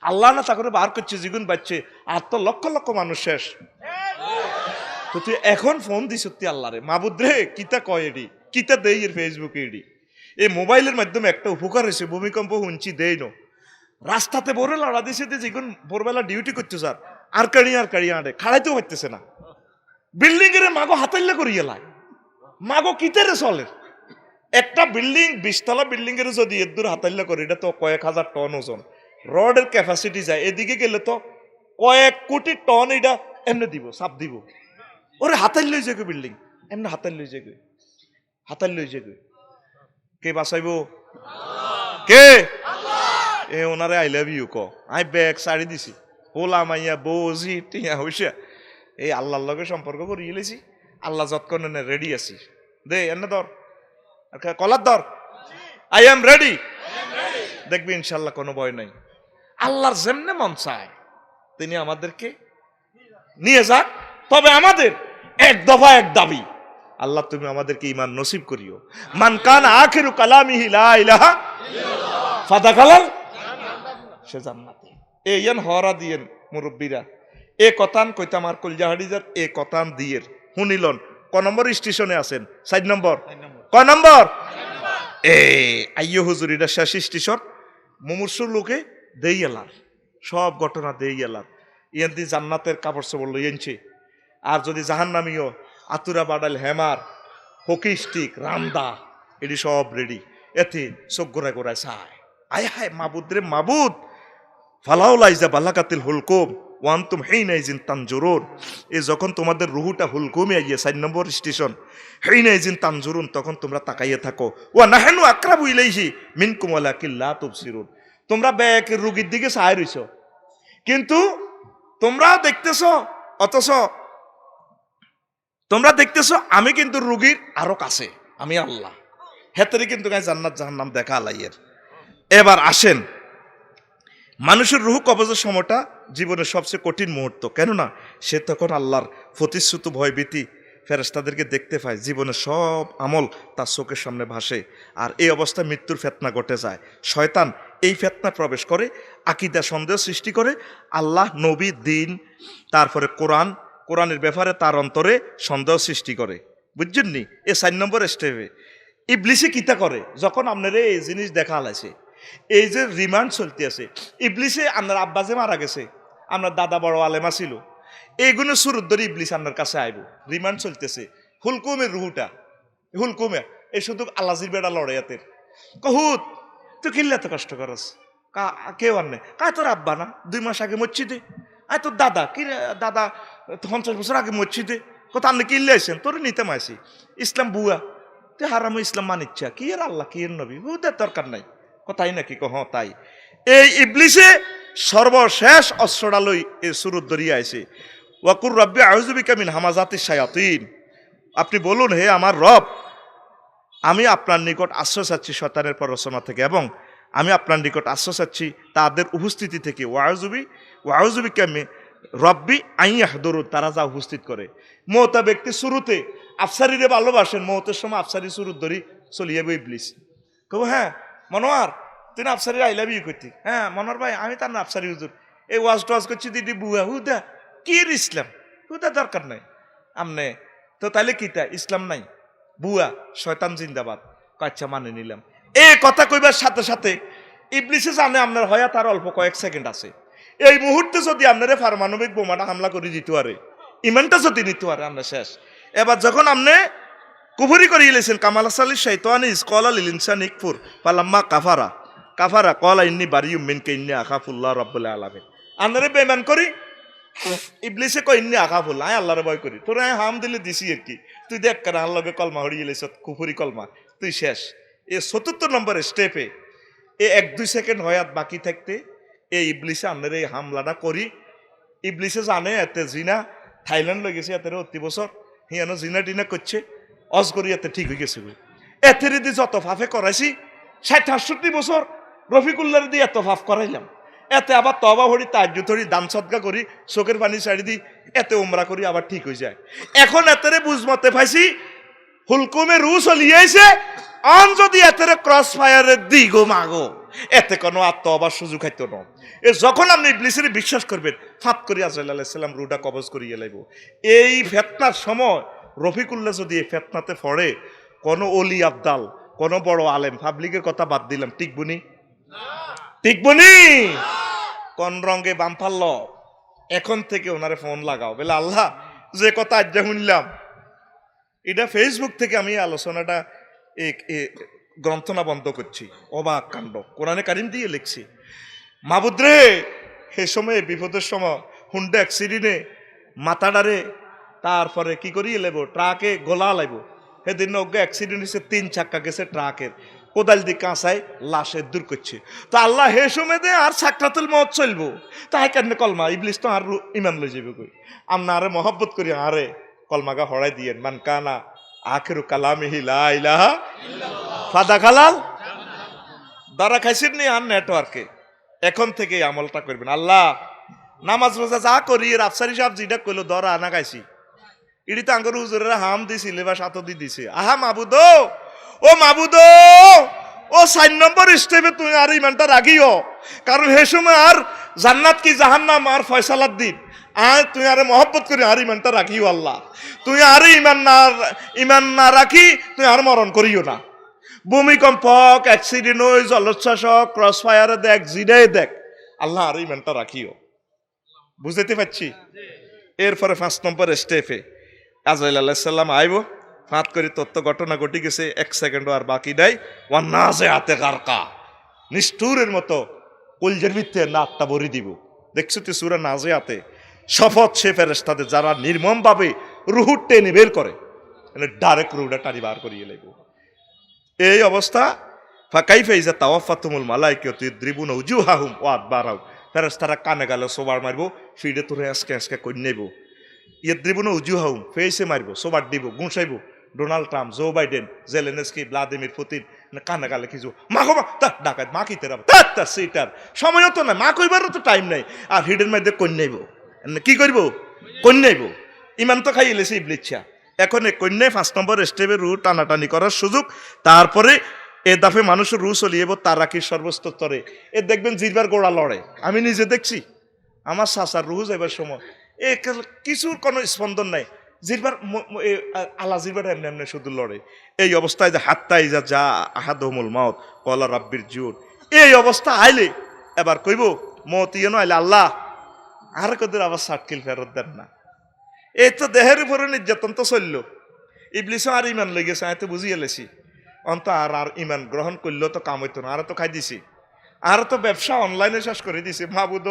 আল্লাহ না তা করে বার করছে জিগুন বাচ্চে, আর তো লক্ষ লক্ষ মানুষ শেষ। তো তুই এখন ফোন দিস সত্যি আল্লাহ রে মাবুদ রে, কিতা কয় এডি কিতা দেই এর ফেসবুকে এডি। এই মোবাইলের মাধ্যমে একটা উপকার হয়েছে, ভূমিকম্প হুঞ্চি দেই ন রাস্তাতে বড় লড়া দিছে, যেগুন ভোরবেলা ডিউটি করছে স্যার আর কাড়ি আঁটে খাড়াইতেও পারতেছে না। বিল্ডিং এর মাগো হাতাইলে করিয়ে লাই, মাগো কিতেরে চলে। একটা বিল্ডিং 20 তলা বিল্ডিং এর যদি এর দূর হাতাইলে করে, এটা তো কয়েক হাজার টন ওজন রডের ক্যাপাসিটি যায়। এদিকে গেলে তো কয়েক কোটি টন এটা এমনি দিব সাপ দিব। ওরে হাতাই লই যাবে বিল্ডিং, এমনি হাতাই লই যাবে, হাতাই লই যাবে। কে বাঁচাইব? কে? এ ওনারে আই লাভ ইউ ক, আই ব্যাগ সারি দিছি, হোলা মাইয়া বৌজি টিয়া হইসা এই আল্লাহর লগে সম্পর্ক করিয়ে লেছি। আল্লাহ যতক্ষণ রেডি আছি, দে এনে ধর কলার ধর, আই এম রেডি। দেখবি ইনশাল্লাহ কোনো ভয় নাই। আল্লাহর যেমনে মন চায় তিনি আমাদেরকে নিয়ে যাক, তবে আমাদের এক দফা এক দাবি, আল্লাহ তুমি আমাদেরকে ঈমান নসিব করিও। মান কানা আখিরু কালামিহি লা ইলাহা ইল্লাল্লাহ ফাদাখালাল সে জান্নাতে। এইয়ান হরা দিয়েন মুরব্বীরা, এ কথান কইতাম আর কলজাহাড়িজাত এ কথান দিয়ের শুনিলন। ক নম্বর স্টেশনে আছেন? 4 নম্বর। কয় নম্বর? এ আইয়ো হুজুর, এটা শেষ স্টেশন। মুমূর্ষুর লোকে দেই এলার সব ঘটনা দেই এলার ইয়ান দি জান্নাতের কাপড় চোপড় লইয়েছে। আর যদি জাহান্নামীয় আতুরা বাডাল হেমার হকি স্টিক রামদা এটি সব রেডি। এতে চোখ গোড়ায় গোড়ায় চায়, আয় হায় মাবুদ রে মাবুদ, ফালাউলাইজা বালাকাতিল হুলকুম ওয়ান্তুম হিনাইজিন তানজুরুন। এ যখন তোমাদের রুহুটা হুলকুমে আইয়ে 4 নম্বর স্টেশন হিনাইজিন তানজুরুন, তখন তোমরা তাকাইয়ে থাকো। ওয়া নাহনু আকরাবু ইলাইহি মিনকুম ওয়ালাকিন লা তুবসিরুন। তোমরা ব্যাক রুগীর দিকে চাই রইছো, কিন্তু তোমরা দেখতেছো, অথচ তোমরা দেখতেছো আমি কিন্তু রুগীর আরো কাছে, আমি আল্লাহ হেতরে কিন্তু জান্নাত জাহান্নাম দেখা আলাইয়ের। এবার আসেন, মানুষের রুহ কবজের সময়টা জীবনের সবচেয়ে কঠিন মুহূর্ত, কেননা সে তখন আল্লাহর প্রতিশ্রুত ভয়ভীতি ফেরেশতাদেরকে দেখতে পায়, জীবনের সব আমল তার চোখের সামনে ভাসে। আর এই অবস্থায় মৃত্যুর ফেতনা ঘটে যায়। শয়তান এই ফেতনা প্রবেশ করে, আকীদা সন্দেহ সৃষ্টি করে, আল্লাহ নবী দিন তারপরে কোরআনের ব্যাপারে তার অন্তরে সন্দেহ সৃষ্টি করে। বুঝছেন নি? এ 4 নম্বর স্টেপে ইবলিসে কিতা করে, যখন আপনারা এই জিনিস দেখা আলাইছে, এই যে রিমান্ড চলতে আছে, ইবলিসে আপনার আব্বা যে মারা গেছে, আপনার দাদা বড় আলেমা ছিল, এইগুলো শুরুর ধরে ইবলিস আপনার কাছে আইব। রিমান্ড চলতেছে, হুলকুমের রুহুটা হুলকুমে এই শুধু আল্লাজির বেড়া লড়াইয়াতের কহুত তুই কিনলে এত কষ্ট করস, কেউ আর নেই, কায় তোর আব্বা না 2 মাস আগে মসজিদে, আয় তোর দাদা কি দাদা 50 বছর আগে মসজিদে, কত আপনি কিনলে আসেন তোর নিতে মাইছি ইসলাম বুয়া, তুই হারাম ইসলাম মানিচ্ছা কি আর আল্লাহ কি এর নবী বুদের দরকার নাই, কথাই নাকি কহ তাই। এই ইবলিসে সর্বশেষ অস্ত্রডালই এই সুরত দরিয়া আছে। ওয়াকুর রব্বি আউযু বিকা মিন হামাযাতিশ শায়াতিন, আপনি বলুন হে আমার রব, আমি আপনার নিকট আশ্রয় চাচ্ছি শয়তানের প্ররোচনা থেকে, এবং আমি আপনার নিকট আশ্রয় চাচ্ছি তাদের উপস্থিতি থেকে। ওয়াউযু বিকা মিন রব্বি আন ইয়াহদুরুন, তারা যা উপস্থিত করে। মওতা ব্যক্তি শুরুতে আফসারিরে ভালোবাসেন, মওতের সময় আফসারি সুরত ধরি চলে যাবে ইবলিস, কব হ্যাঁ মনোয়ার তুই না আফসারি আই লাভ ইউ করতি, হ্যাঁ মনোয়ার ভাই আমি তার না আফসারি হুজুর, এই ওয়াজ টোয়াজ করছি দিদি বুয়া হুদা কি ইসলাম হুদা দরকার নাই আমনে তো, তাইলে কিতা ইসলাম নাই বুয়া শয়তান জিন্দাবাদ, আচ্ছা মানে নিলাম। এই কথা কইবার সাথে সাথে ইবলিসে জানে আপনার হয়া তার অল্প কয়েক সেকেন্ড আছে, এই মুহূর্তে যদি আপনারে পারমাণবিক বোমাটা হামলা করে দিতে পারে, ইমানটা যদি নিতে পারে আমরা শেষ। এবার যখন আপনি কুফরি করিয়েছেন কামাল সালি শৈতানি ইসকলা লিল ইনসান ইকফুর ফালাম্মা কাফারা কাফারা কলা ইন্নি বারিউম মিনকা ইন্নি আখাফুল্লাহ রাব্বুল আলামিন। আপনারে বেঈমান করি ইবলিসে কই ইন্নি আখাফুল্লাহ, আয় আল্লাহরে ভয় করি। তোরা হাম দিলে দিছি আর কি, তুই দেখ কেন আল্লাহর লগে কলমা হড়িয়ে লেছ কুফরি কলমা, তুই শেষ। এ ৭৪ নম্বরের স্টেপে এ ১-২ সেকেন্ড হয়াত বাকি থাকতে এই ইবলিসে আপনার এই হামলাটা করি। ইবলিসে জানে এতে জিনা থাইল্যান্ড লই গেছে, এতে অতি বছর হিয়ানো জিনা টিনা করছে, অজ করি এতে ঠিক হয়ে গেছে। এতে যদি যত ফাফে করাইছি ৬০-৬৮ বছর রফিকুল্লার দিয়ে এত ফাফ করাইলাম, এতে আবার তবা ভরি তাজ্জুদ ধরি দান সদকা করি চোখের পানি ছাড়ি দিই, এতে উমরা করি আবার ঠিক হয়ে যায়। এখন এতে বুঝমতে পাইছি হুলকুমে রু চলিয়েছে, অন যদি এতে ক্রস ফায়ারের দিগো মাগো এতে কোনো আত্মবার সুযোগ খাইতো না। এ যখন আপনি ইবলিসের বিশ্বাস করবেন ফাত করি আজরাইল আলাইহিস সালাম রুটা কবজ করিয়ে লাইব। এই ফেতনার সময় রফিকুল্লাহ যদি এই ফেতনাতে পড়ে, কোনো অলি আবদাল কোনো বড় আলেম পাবলিকের কথা বাদ দিলাম, টিকবুনি টিকবুনি কোন রঙে বাম ফাল্ল। এখন থেকে ওনারে ফোন লাগাও, বলে আল্লাহ যে কথা আজ শুনলাম এটা ফেসবুক থেকে আমি আলোচনাটা গ্রন্থনা বন্ধ করছি, অবাক কাণ্ড কোরআনে কারিম দিয়ে লিখছি। মাবুদ্রে সে সময় বিপদের সময় হুন্ডা অ্যাক্সিডেন্টে মাথাডারে তারপরে কি করিয়ে লেব ট্রাকে গোলা লাইব। সেদিন অজ্ঞা অ্যাক্সিডেন্ট হয়েছে, ৩ চাক্কা গেছে ট্রাকের, কোদাল দিয়ে কাঁচায় লাশের দূর করছে। তো আল্লাহ হে সময় দে আর সাকরাতুল মওত চলবো, তাই কেন কলমা ইবলিস তো আর ইমান লই যাবে কই। আমরা আরে মহব্বত করি, আরে কলমাগা হড়াই দিয়েন মান কানা আখিরু কালামিহি লা ইলাহা ইল্লাল্লাহ ফাদা খালাল দারা খাইছেন নি আর নেটওয়ার্কে। এখন থেকে আমলটা করবেন। আল্লাহ নামাজ রোজা যা করি আফসারি সাহেব যেটা কইলো ধরা আনা খাইছি, ইডি তো আঙ্গর হুজুরেরা হাম দিছিলে বা সাতদি দিছে। আহা মাবুদ ও মাবুদ ও ৪ নম্বর স্টেপে তুই আর ইমানটা রাখিও, কারণ হে সময় আর জান্নাত কি জাহান্নাম আর ফয়সালার দিন। আর তুই আরে মহব্বত করি আর ইমানটা রাখিও আল্লাহ, তুই আর ইমান না রাখি তুই আর মরণ করিও না। ভূমিকম্প অ্যাক্সিডেন্ট ওই জলোচ্ছ্বাস ক্রস ফায়ারে দেখ জিডাই দেখ, আল্লাহ আর ইমানটা রাখিও। বুঝতে পারছি। এরপরে ৫ নম্বর স্টেপে আজরাইল আলাইহিস সালাম আইব, ফাঁত করে তত্ত্ব ঘটনা ঘটি গেছে, ১ সেকেন্ডও আর বাকি নাই। ওয়ান্নাজে হাতে কারকা নিষ্ঠুরের মতো কলজের ভিত্তে নাকটা ভরি দিব। দেখছো তুই সূরা নাজিয়াতে শপথ সে ফেরেশতাদের যারা নির্মমভাবে রুহু টেনে বের করে, মানে ডাইরেক্ট রুহটা টানি বার করিয়ে লাগব। এই অবস্থা ফাকাইফা ইযা তাওয়াফাতুমুল মালাইকাতু ইয়াদরিবুনা উজুহাহুম ওয়া আদবারাহুম, ফেরেশতারা কানে গালে সোবার মারবো, ফিডে তোরে আজকে আজকে কই নেব। ইয়াদরিবুনা উজুহাহুম ফেসে মারবো, সোবার দিব, গুঁসাইব। Donald Trump, Joe Biden, Zelensky, Vladimir Putin কানে গালে কিছু মাখো মা ডাকাত মা কি তেরা তার সিটার সময়ও তো নাই, মা কইবারও তো টাইম নাই। আর হিডের মধ্যে কই নেব, কি করব কই নেব। ইমান তো খাই এলেছে ইবলিচ্ছা। এখন এ কন্যায় ৫ নম্বর স্টেপে রু টানাটানি করার সুযোগ। তারপরে এ দাফে মানুষের রু চলিয়েব তারা কি সর্বস্তরে এ দেখবেন জিরবার গোড়া লড়ে। আমি নিজে দেখছি আমার চাচার রুহু যাইবার সময় এ কিছুর কোনো স্পন্দন নাই, জিরবার আলা জিরবার এমনি এমনি শুধু লড়ে। এই অবস্থায় যে হাত্তাই যা আহাদুহুমুল মাউত ক্বালা রাব্বির জিউন, এই অবস্থা আইলে এবার কইব মত ইয়েনো আইলে আল্লাহ আর কদের আবার সাটকিল ফেরত দেন না। এই তো দেহের উপরে নির্যাতন তো চলল, ইবলিসও আর ইমান লই গেছে, আমি তো বুঝিয়ে লেছি অন্ত আর ইমান গ্রহণ করলেও তো কাম হইতো না, আর তো খাই দিছি, আর তো ব্যবসা অনলাইনে শেষ করে দিছি। মাহবুদ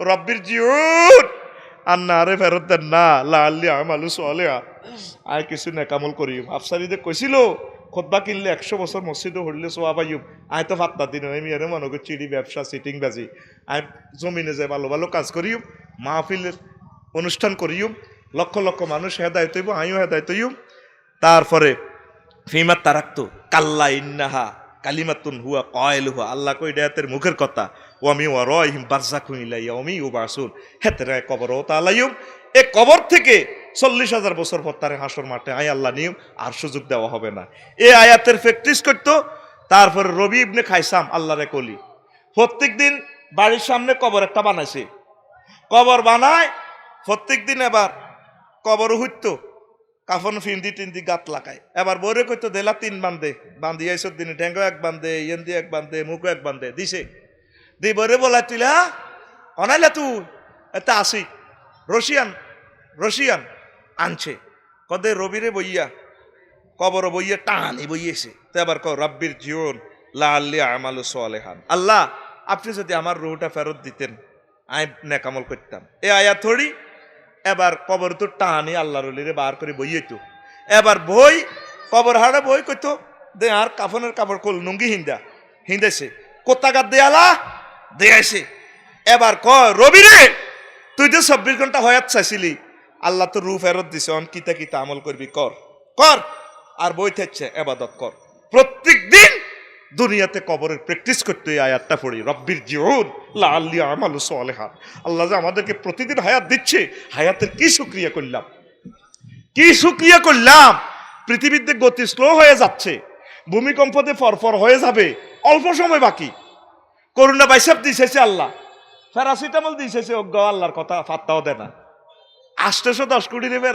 রব্বির জিউন আর না আরে ফেরত দেন না লাল্লি আমালু চলে আয় কিছু নেকামল করি। আফসারিদের কইছিল খোদবা কিনলে ১০০ বছর মসজিদে হইলে সোয়া পাইব, আয় তো ফাত্তা দিন আমি আরে মনে করি চিড়ি ব্যবসা সিটিং বাজি, আয় জমিনে যে ভালো ভালো কাজ করিও, মাহফিলের অনুষ্ঠান করিও, লক্ষ লক্ষ মানুষ হেদায়ত হইব, আমিও হেদায়ত হইব। তারপরে ফিমাত তারাক্তু কাল্লা ইন্নাহা কালিমাতুন হুয়া কয়লুহা, আল্লাহ কই ডায়াতের মুখের কথা। ও আমি ও রহিম বারজাকুন ইলাইয়া ওমি ও বাসুন হেতেরা কবর ও তালাইম, এ কবর থেকে ৪০,০০০ বছর পর তারে হাসর মাঠে আয় আল্লাহ নিয়ম আর সুযোগ দেওয়া হবে না। এ আয়াতের প্র্যাকটিস করতো। তারপরে রবি ইবনে খাইসাম আল্লাহরে কলি প্রত্যেক দিন বাড়ির সামনে কবর একটা বানাইছে, কবর বানায় প্রত্যেক দিন এবার কবর হইতো কাফন ফিন্দি টিন্দি গাত লাগায়। এবার বরে কইতো দেলা ৩ বান্ধে বান্ধি আইসর দিনে ঠেঙ্গো ১ বান্ধে ইয়েন দিয়ে ১ বান্ধে মুখো ১ বান্ধে দিছে দি বরে বলা তুইলা অনাইলা তুই এটা আসি রশিয়ান আনছে ক কদে রবিরে বইয়া কবর বইয়া টানি বইয়েছে তো এবার ক রব্বির জীবন লাল্লি আমালু সালেহান, আল্লাহ আপনি যদি আমার রুহটা ফেরত দিতেন আমি নেকামল করতাম। এ আয়া থড়ি এবার কবর তো টানি আল্লাহর ওলিরে বার করে বইয়েতো। এবার বই কবর হাড়ে বই কইতো দে আর কাফনের কাপড় কল নুঙ্গি হিন্দাইছে কোত্তাগার দেয়ালা দেয়াইছে। এবার কয় রবি রে তুই যে 24 ঘন্টা হয়াত চাইছিলি, আল্লাহ তো রু ফেরত দিছে, অন কিতা কিতা আমল করবি কর কর, আর বই থাকছে এবাদত কর। প্রত্যেক দিন দুনিয়াতে কবরের প্র্যাকটিস করতে এই আয়াতটা পড়ি, রব্বির জীবন লাল্লি আমালু সালেহান। আল্লাহ যে আমাদেরকে প্রতিদিন হায়াত দিচ্ছে, হায়াতের কি শুকরিয়া করলাম, কি শুকরিয়া করলাম। পৃথিবীতে গতি স্লো হয়ে যাচ্ছে, ভূমিকম্পতে ফরফর হয়ে যাবে, অল্প সময় বাকি। করোনা বাইসাপ দিয়েছে আল্লাহ, প্যারাসিটামল দিয়েছে, অজ্ঞ আল্লাহর কথা ফাত্তাও দেয় না। 810 কোটি নেবে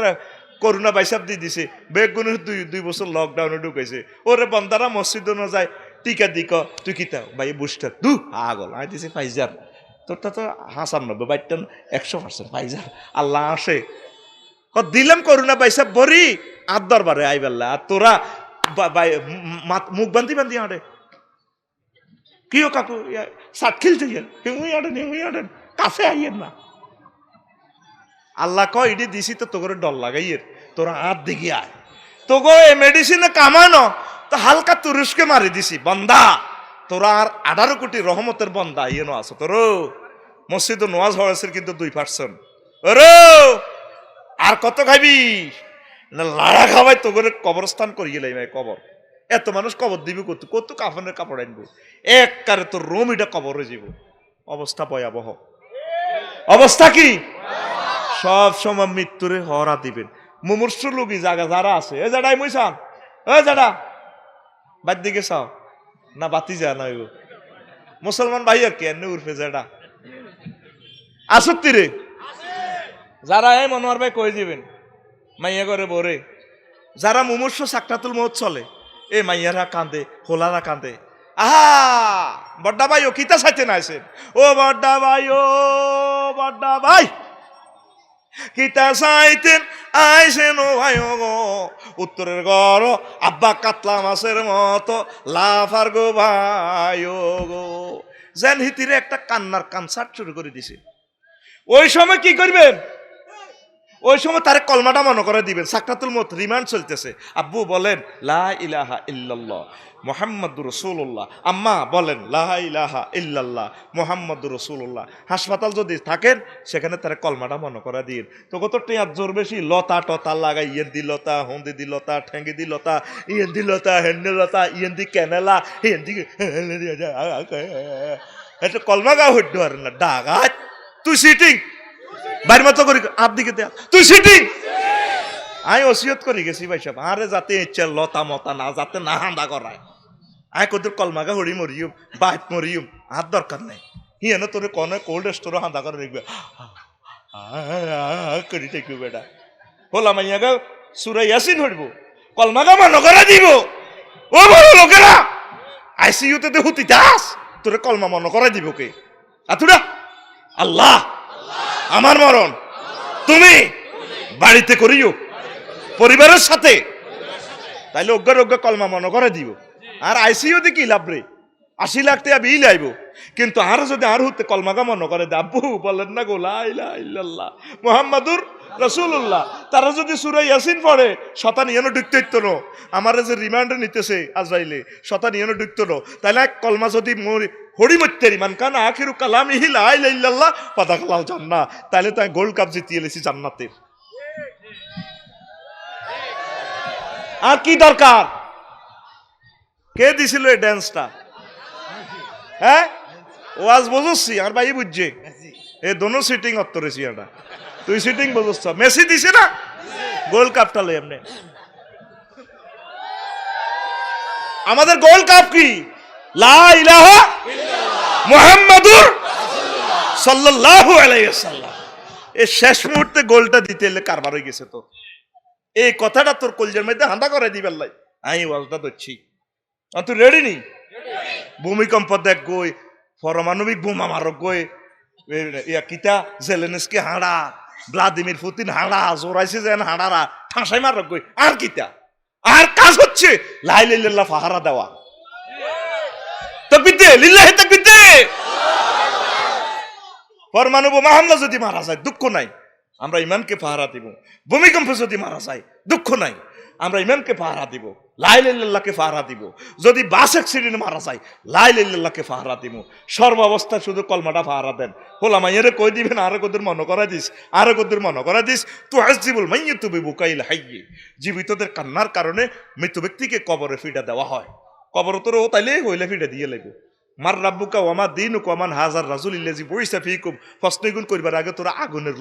করোনা বাইসাপ দিয়ে দিছে, বেগুনের দুই বছর লকডাউনে ঢুকেছে। ওরে বন্দারা মসজিদও না যায়, টিকা দিক তুই কিতা ভাই বুস্টার দু আগল আমি দিছি ফাইজার, তোরটা তো 95 বাইটটা 100% ফাইজার। আল্লাহ আসে দিলাম করোনা বাইসাপ বরি আর দরবারে আইবেল্লা, আর তোরা মুখ বান্ধি বান্ধি আঁটে কিও কাকু সাত খেলতে আঁটেন কাছে আইয়েন না। আল্লাহ কয় ইডি দিছি তো তোর ডর লাগাইয়ের, তোরা হাত দিকে আয়, তোগো এ মেডিসিনে কামানো তো হালকা তুরস্কে মারি দিছি বন্দা, তোরা আর 18 কোটি রহমতের বন্দা ইয়েনো আছো। তোর মসজিদ নোয়াজ হয়েছে কিন্তু 2%। ওরে আর কত খাবি না লাড়া খাওয়াই তো করে কবরস্থান করিয়ে লাই ভাই। কবর এত মানুষ কবর দিবি কত কত কাফনের কাপড় আনবো, এক কারে তোর রুম এটা কবর হয়ে যাব। অবস্থা ভয়াবহ, অবস্থা কি সব সময় মৃত্যুরে হরা দিবেন। মুমূর্ষু লোকই জায়গা যারা আছে এ জাডাই মুইসান এ জাডা বাদ দিকে চাও না বাতি যা না মুসলমান ভাই আর কি এনে উর্ফে জাডা আসত্তি রে যারা এই মনোয়ার ভাই কই দিবেন মাইয়া করে বরে যারা মুমূর্ষু সাকরাতুল মউত চলে এ মাইয়ারা কান্দে হোলারা কান্দে। আহা বড্ডা ভাই ও কিতা সাইতে নাইছেন, ও বড্ডা ভাই, ও বড্ডা ভাই কিতা চাইতেন আইসেন ও ভাই গো উত্তরের ঘর আব্বা কাতলা মাছের মতো লাফার গো ভাই গো। যেন হিতিরে একটা কান্নার কনসার্ট শুরু করে দিছে। ওই সময় কি করবেন, ওই সময় তারে কলমাটা মনে করে দিবেন। সাকরাতুল মউত রিমান্ড চলতেছে, আব্বু বলেন লা ইলাহা ইল্লাল্লাহ মুহাম্মাদুর রাসূলুল্লাহ, আম্মা বলেন লা ইলাহা ইল্লাল্লাহ মুহাম্মাদুর রাসূলুল্লাহ। হাসপাতাল যদি থাকেন সেখানে তারে কলমাটা মনে করে দিন। তো কত টিয়ার জোর বেশি লতা টতা লাগাই ইয়েন দি লতা হন্দি দি লতা ঠেঙ্গি দি লতা ইয়েন দি লতা হেন্ডে লতা ইয়েন দি ক্যানেলা ইয়েন দি এটা কলমা গা হইতে পারে না ডাগাত তুই সিটিং বাইর মতো করি আপ দিকে দেয়া তুই সিটিং। আমি ওসিয়ত করে গেছি ভাই সাহেব আরে যাতে ইচ্ছা লতা মতা না যাতে না হান্দা করায়। আয় কদুর কলমাগা হরি মরিয়ম বাইত মরিয়ম আর দরকার নাই। হিয়েন তোর কোন কোল্ড স্টোরে হান্দা করে দেখবে করি দেখবি বেটা হোলা মাইয়াগা সুরা ইয়াসিন হইব কলমাগা মানো করে দিব। ও বড় লোকেরা আইসিইউতে তো হুতি দাস তোরে কলমা মনে করে দিব কে আতুরা আল্লাহ আমার মরণ তুমি বাড়িতে করিও পরিবারের সাথে, তাইলে অজ্ঞার অজ্ঞা কলমা মনে করে দিব। আর আইসিইউ দি কি লাভ রে, 80 লাখ টাকা বিল আইব, কিন্তু আর যদি আর হতে কলমাগা মনে করে দে আব্বু বলেন না গো লা ইলাহা ইল্লাল্লাহ মুহাম্মাদুর রাসূলুল্লাহ। তারা যদি সূরা ইয়াসিন পড়ে শয়তান ইয়েনো ঢুকতে হইতো না। আমারে যে রিমান্ডে নিতেছে আজরাইলে শয়তান ইয়েনো ঢুকতো না। তাইলে কলমা যদি হরি মত্তেরি মান কানা আখিরু কালামিহি লা ইলাহা ইল্লাল্লাহ ফাদাখালাল জান্নাহ, তাইলে তাই গোল্ড কাপ জিতিয়ে লেছি জান্নাতের। আর কি দরকার, কে দিছিল এই ড্যান্সটা? হ্যাঁ ওয়াজ বুঝছি আর ভাই বুঝছে এ দোনো সিটিং অত্তরেছি এটা তুই সিটিং বুঝছ মেসি দিছে না গোল্ড কাপটা লই এমনি। আমাদের গোল্ড কাপ কি লা ইলাহা মুহাম্মাদুর সাল্লাল্লাহু আলাইহি ওয়াসাল্লাম। এই শেষ মুহূর্তে গোলটা দিতে এলে কারবার হয়ে গেছে। তো এই কথাটা তোর কলজের মধ্যে হাঁদা করে দিবেন লাই আমি ওয়াজটা ধরছি। তুই রেডি নি? ভূমিকম্প দেখ গই, পারমাণবিক বোমা মারক গই, ইয়া কিতা জেলেনস্কি হাঁড়া ভ্লাদিমির পুতিন হাঁড়া জোরাইছে যেন হাঁড়ারা ঠাঁসাই মার কই আর কিতা আর কাজ হচ্ছে লা ইলাহা ইল্লাল্লাহ ফাহারা দেওয়া তাকবীর দে লিল্লাহি তাকবীর দে। পরমাণু বোমা হামলা যদি মারা যায় দুঃখ নাই, আমরা ইমানকে পাহারা দিব। ভূমিকম্প যদি মারা যায় দুঃখ নাই, আমরা ইমানকে পাহারা দিব, লা ইলাহা ইল্লাল্লাহকে পাহারা দিব। যদি বাস অ্যাক্সিডেন্ট মারা যায় লা ইলাহা ইল্লাল্লাহকে পাহারা দিব। সর্ব অবস্থায় শুধু কলমাটা পাহারা দেন। হোলা মাইয়ারে কই দিবেন আরো কদের মনে করা দিস, আরো কদের মনে করা দিস। তুআযিবুল মাইয়িতু বিবুকাইল হাইয়্যি, জীবিতদের কান্নার কারণে মৃত ব্যক্তিকে কবরে ফিডা দেওয়া হয়। কবর তোর ও তাইলে হইলে ফিডা দিয়ে লাগবে। মার রাব্বুকা ওয়া মা দীনুকা ওয়া মান হাযার রাসূলিল্লাযী বুইসা ফীকুম, প্রশ্নগুন করবার আগে তোরা আগুনের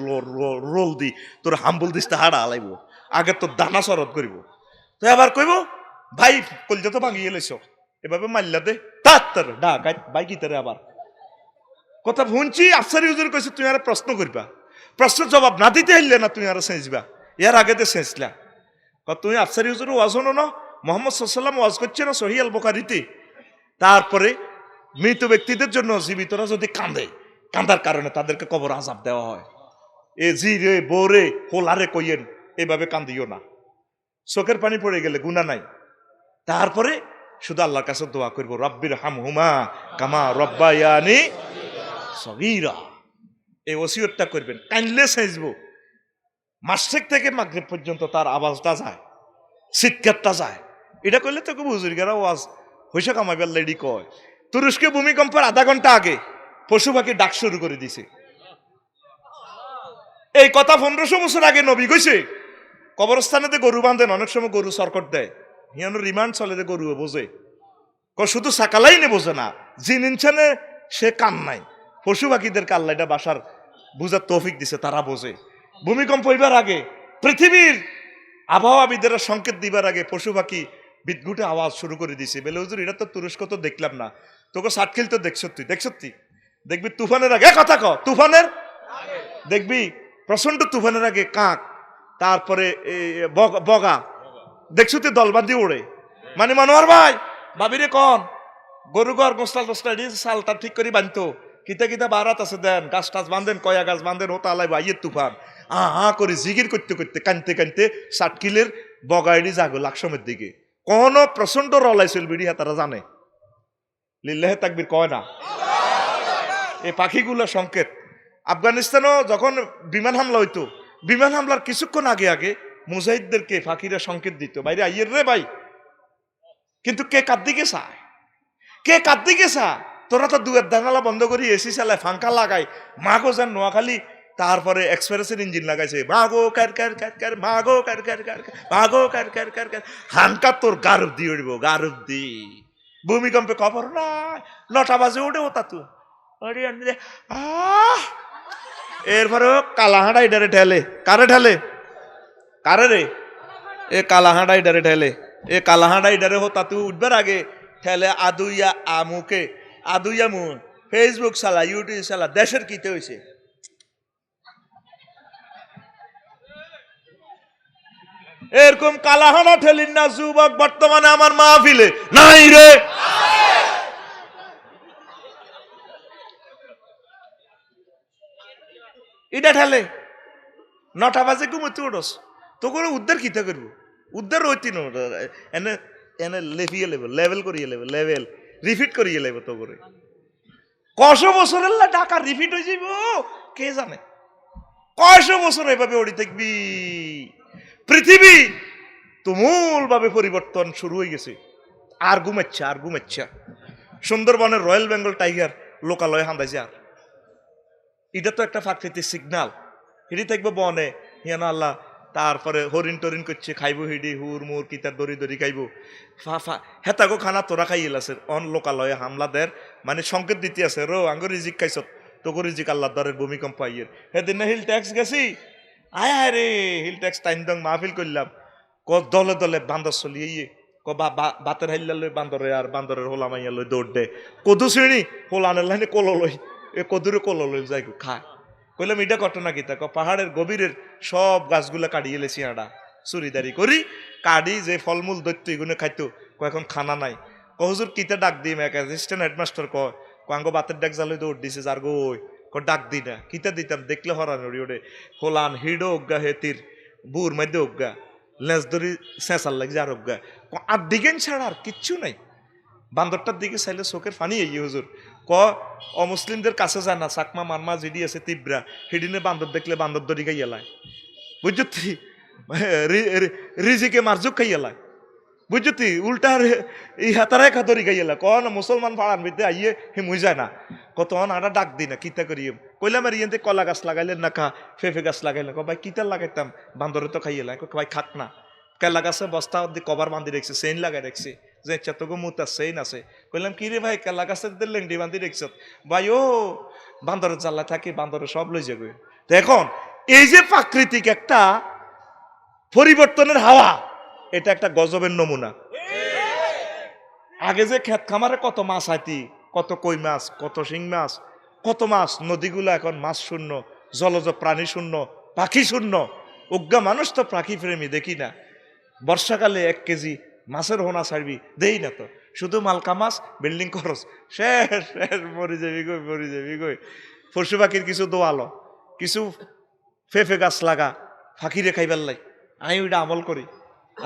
রোল দি তোর হাম্বল দিস হাড়া আলাইব, আগে তোর দানা সরদ করিব। তো আবার কইব ভাই কলজা তো ভাঙিয়ে লইছ, এভাবে মাল্লা দে তার ডাক ভাই কি তারে আবার কথা শুনছি। আফসারি হুজুর কইছে তুই আর প্রশ্ন করবা, প্রশ্নের জবাব না দিতে হইলে না তুই আর সেঁচবা, এর আগে তো সেঁচলা। তুমি আফসারি হুজুর ওয়াজ শোনো না, মুহাম্মদ সাল্লাল্লাহু আলাইহি ওয়াসাল্লাম ওয়াজ করছে না সহিহ আল বুখারীতে। তারপরে মৃত ব্যক্তিদের জন্য জীবিতরা যদি কাঁদে, কাঁদার কারণে তাদেরকে কবর আযাব দেওয়া হয়। এ জি রে বোরে হোলারে কইয়েন এভাবে কান্দিও না, চোখের পানি পড়ে গেলে গুনাহ নাই। তারপরে শুধু আল্লাহর কাছে দোয়া করব রাব্বির হামহুমা কামা রাব্বায়ানি সগীরা, এই ওসিয়তটা করবেন। কাইন্ডলে সেজবো মাসরিক থেকে মাগরিব পর্যন্ত তার আওয়াজটা যায়, চিৎকারটা যায়। এটা করলে তো বুজুর্গেরা ওয়াজ হইসা কামাইবার লেডি কয়। তুরস্কে ভূমিকম্পের আধা ঘন্টা আগে পশু পাখি ডাক শুরু করে দিছে। এই কথা 1500 বছর আগে নবী কইছে। কবরস্থানেতে গরু বাঁধেন, অনেক সময় গরু সরকট দেয়, হিয়ানো রিমান্ড চলে যে গরু বোঝে। শুধু সাকালাই নে বোঝে না, জিন ইনসানে সে কান নাই। পশু পাখিদেরকে আল্লাহ এটা বাসার বুঝার তৌফিক দিছে, তারা বোঝে। ভূমিকম্প হইবার আগে পৃথিবীর আবহাওয়াবিদেরা সংকেত দিবার আগে পশু পাখি বিদ্যুটে আওয়াজ শুরু করে দিছে। বলে হুজুর এটা তো তুরস্ক তো দেখলাম না, তোকে সাতখিল তো দেখছ তুই দেখবি তুফানের আগে কথা ক, তুফানের দেখবি প্রচন্ড তুফানের আগে কাক, তারপরে বগা দেখছো তুই দলবান্দি ওড়ে। মানে মনোহর ভাই ভাবিরে কন গরু ঘর গোস্তাল টোস্তাল দিয়ে সালটা ঠিক করে বানতো, কিতা কিতা বারাত আছে দেন, গাছ টাছ বান্ধেন, কয়া গাছ বান্ধেন, ওটা আলাই বাইয়ের তুফান করে জিগির করতে করতে কানতে কানতে সাতকিলের বগাইডি যাগো লাকসমের দিকে। কোন প্রচন্ড রলাইছিল বিড়িয়া তারা জানে, লিল্লাহে তাকবীর কয় না। এই পাখিগুলো সংকেত। আফগানিস্তানও যখন বিমান হামলা হইতো, বিমান হামলার কিছুক্ষণ আগে আগে মুজাহিদদেরকে ফাঁকিরা সংকেত দিত, বাইরে আইয়ের রে ভাই। কিন্তু কে কার দিকে চায়, কে কার দিকে চায়? তোরা তো দুয়ের দাঙ্গালা বন্ধ করি এসি চালায়, ফাঙ্কা লাগাই, মাগো যান নোয়াখালী, তারপরে এক্সপ্রেসের ইঞ্জিন লাগাইছে, মাগো কার কার কার কার, মাগো কার কার কার, মাগো কার কার কার কার, হানকা তোর গারব দিয়ে উঠবো, গারব দি। ভূমিকম্পে খবর নাই, 9টা বাজে উঠে ও তাতু এরপরে কালাহাঁড়াই ডারে ঠেলে, কারে ঠেলে, কারে রে, এ কালাহাঁড়াই ডারে ঠেলে, এ কালাহাঁড়াই ডারে হো তাতু উঠবার আগে ঠেলে আদুইয়া আমুকে, আদুইয়া মু ফেসবুক চালা, ইউটিউব চালা, দেশের কিতে হয়েছে। এরকম কালাহানা ঠেলিন না যুবক বর্তমানে আমার মাহফিলে নাই রে। এটা ঠেলে 9টা বাজে ঘুমোতে উঠস, তো করে উদ্ধার কিতা করবো, উদ্ধার হইতি না এনে এনে লেভিয়ে লেব, লেভেল করিয়ে লেব, লেভেল রিপিট করিয়ে লেব। তো করে কয়শো বছরের টাকা রিপিট হয়ে যাইব কে জানে, কয়শো বছর এভাবে ওড়ি থাকবি। পৃথিবী তুমুল ভাবে পরিবর্তন শুরু হয়ে গেছে, আর ঘুমাচ্ছে আর ঘুমাচ্ছে। সুন্দরবনের রয়্যাল বেঙ্গল টাইগার লোকালয়ে হান্দাইছে, আর এটা তো একটা প্রাকৃতিক সিগনাল। হিডি থাকবে বনে হিয়ানো আল্লাহ, তারপরে হরিণ টরিন করছে, খাইব হিডি হুর মুর কিতার দড়ি দড়ি খাইব, হেতাগো খানা তোরা খাইল আছে। অন লোকালয়ে হামলাদের মানে সংকেত দিতে আছে, রো আঙ্গ রিজিক খাইছ, তোকে রিজিক আল্লাহ দরের ভূমিকম্প আইয়ের। সেদিন হিল ট্যাক্স গেছি, আয় আয় রে হিল ট্যাক্স টাইম দং মাহফিল করলাম, ক দলে দলে বান্দর চলিয়ে ক বাতের হাইল্লা লই বান্দরে, আর বান্দরের হোলা মাইয়া লই দৌড় দে, কদু শ্রেণী হোলানের লাইনে কল লই, এ কদুরে কল লই যাই খায়। কইলাম এটা ঘটনা কি? তা পাহাড়ের গভীরের সব গাছগুলা কাটিয়ে এলেছি, আডা চুরিদারি করি কাটি, যে ফলমূল দৈত্য এগুলো খাইতো, এখন খানা নাই। হুজুর কিতা ডাক দিই এক অ্যাসিস্ট্যান্ট হেডমাস্টার কয় আঙ্গ বাতের ডাক জালই দৌড় দিছে, যার গো ডাক দি না, কিতা দিতাম দেখলে হরান ওরে হোলান হিডো অজ্ঞা হেতির বুর মধ্যে অজ্ঞা লেজ ধরি চেঁচার লাগছে আর অজ্ঞা আর দিকেন ছাড়া আর কিচ্ছু নাই। বান্দরটার দিকে চাইলে চোখের ফানি এই হুজুর অমুসলিমদের কাছে যায় না, চাকমা মারমা জিডি আছে তীব্রা সেদিনে বান্দর দেখলে বান্দর দড়ি খাইয়ালায় বুঝছি, রিজিকে মারজুক খাইয়ালায় বুঝছি, উল্টার এই হাতারায় খাতরি খাইয়ালা কন মুসলমান পাড়ার ভিতরে আইয়ে হে মুই যায় না কত আটা ডাক দি না কিতা করি কইলাম আর ইয়েতে কলা গাছ লাগাইলেন না খা ফেফে গাছ লাগাইলেন ভাই কিতা লাগাইতাম বান্দরে তো খাইয়ালা ভাই খাক না কেলা গাছে বস্তা কভার বান্ধি রেখছে চেইন লাগাই রাখছে যে তোকে মুতা চেইন আছে কইলাম কি রে ভাই কেলা গাছের লেংডি বান্ধি রেখছ ভাই ও বান্দরের জ্বালা থাকি বান্দরে সব লই যাবে। এখন এই যে প্রাকৃতিক একটা পরিবর্তনের হাওয়া এটা একটা গজবের নমুনা। আগে যে ক্ষেত খামারে কত মাছ আইতি, কত কই মাছ, কত শিং মাছ, কত মাছ, নদীগুলো এখন মাছ শূন্য, জলজ প্রাণী শূন্য, পাখি শূন্য। অজ্ঞা মানুষ তো পাখি প্রেমী দেখি না। বর্ষাকালে 1 কেজি মাছের হোনা ছাড়বি দেই না তো, শুধু মালকা মাছ বিল্ডিং খরচ শেষ শেষ মরি যাবি গই মরি যাবি গই। পশু পাখির কিছু দোয়ালো, কিছু ফেফে গাছ লাগা ফাঁকিরে খাইবার লাই, আমি ওইটা আমল করি।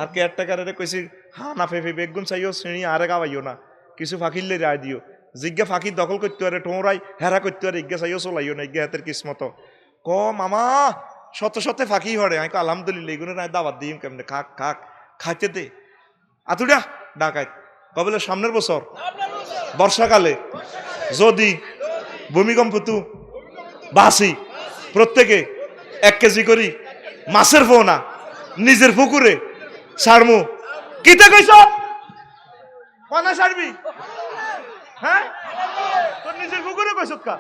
আর কেয়ারটেকারে কইছি হ্যাঁ না ফেফে বেগুন চাইও শ্রেণী আরে গাওয়াইও না, কিছু ফাঁকিলে রায় দিও, জিজ্ঞা ফাঁকির দখল করতে পারে টোঁরাই হেরা করতে পারে, ইজ্ঞা চাইও চলাইও না, ইজ্ঞা হাতের কিসমত ক মামা শত শতে ফাঁকি হরে। আমি আলহামদুলিল্লাহ এগুলো নাই দাবাত দিই কেমনে খাক খাক খাইতে দে আতুডা ডাকাই কবলে সামনের বছর বর্ষাকালে যদি ভূমিকম্প তু বাসি প্রত্যেকে 1 কেজি করি মাছের ফোনা নিজের পুকুরে ছাড়মু। কিতে কইছ কনা ছাড়বি? হ্যাঁ তোর নিজের পুকুরে কইছ কা?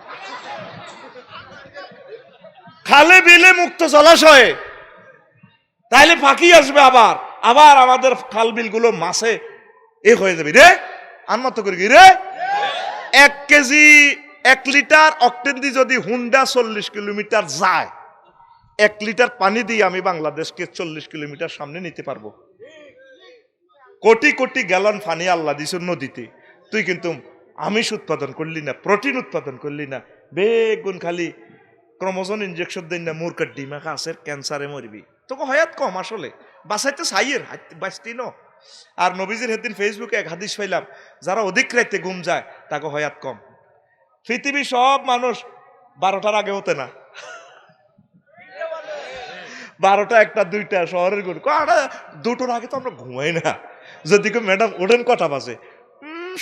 খালে বিলে মুক্ত জলাশয়ে তাইলে ফাঁকি আসবে, আবার আবার আমাদের খাল বিল গুলো মাছে এ হয়ে যাবে রে। আনমত করি রে 1 কেজি 1 লিটার অক্টেন দিয়ে যদি হুন্ডা 40 কিলোমিটার যায়, 1 লিটার পানি দিয়ে আমি বাংলাদেশকে 40 কিলোমিটার সামনে নিতে পারবো। কোটি কোটি গ্যালন পানি আল্লাহ দিছ নদীতে, তুই কিন্তু আমিষ উৎপাদন করলি না, প্রোটিন উৎপাদন করলি না, বেগুন খালি ক্রোমোজোম ইনজেকশন দেন না, মূর্খের ডিমা কাছের ক্যান্সারে মরবি। তোকে হয়াত কম আসলে বাঁচাইতে চাইয়ের বাঁচতি ন। আর নবীজির হেদিন ফেসবুকে এক হাদিস পাইলাম, যারা অধিক রাইতে ঘুম যায় তাকে হয়াত কম। পৃথিবী সব মানুষ 12টার আগে হতে না, 12টা 1টা 2টা শহরের গুণ 2টোর আগে তো আমরা ঘুমাই না। যদি ম্যাডাম ওঠেন কটা বাজে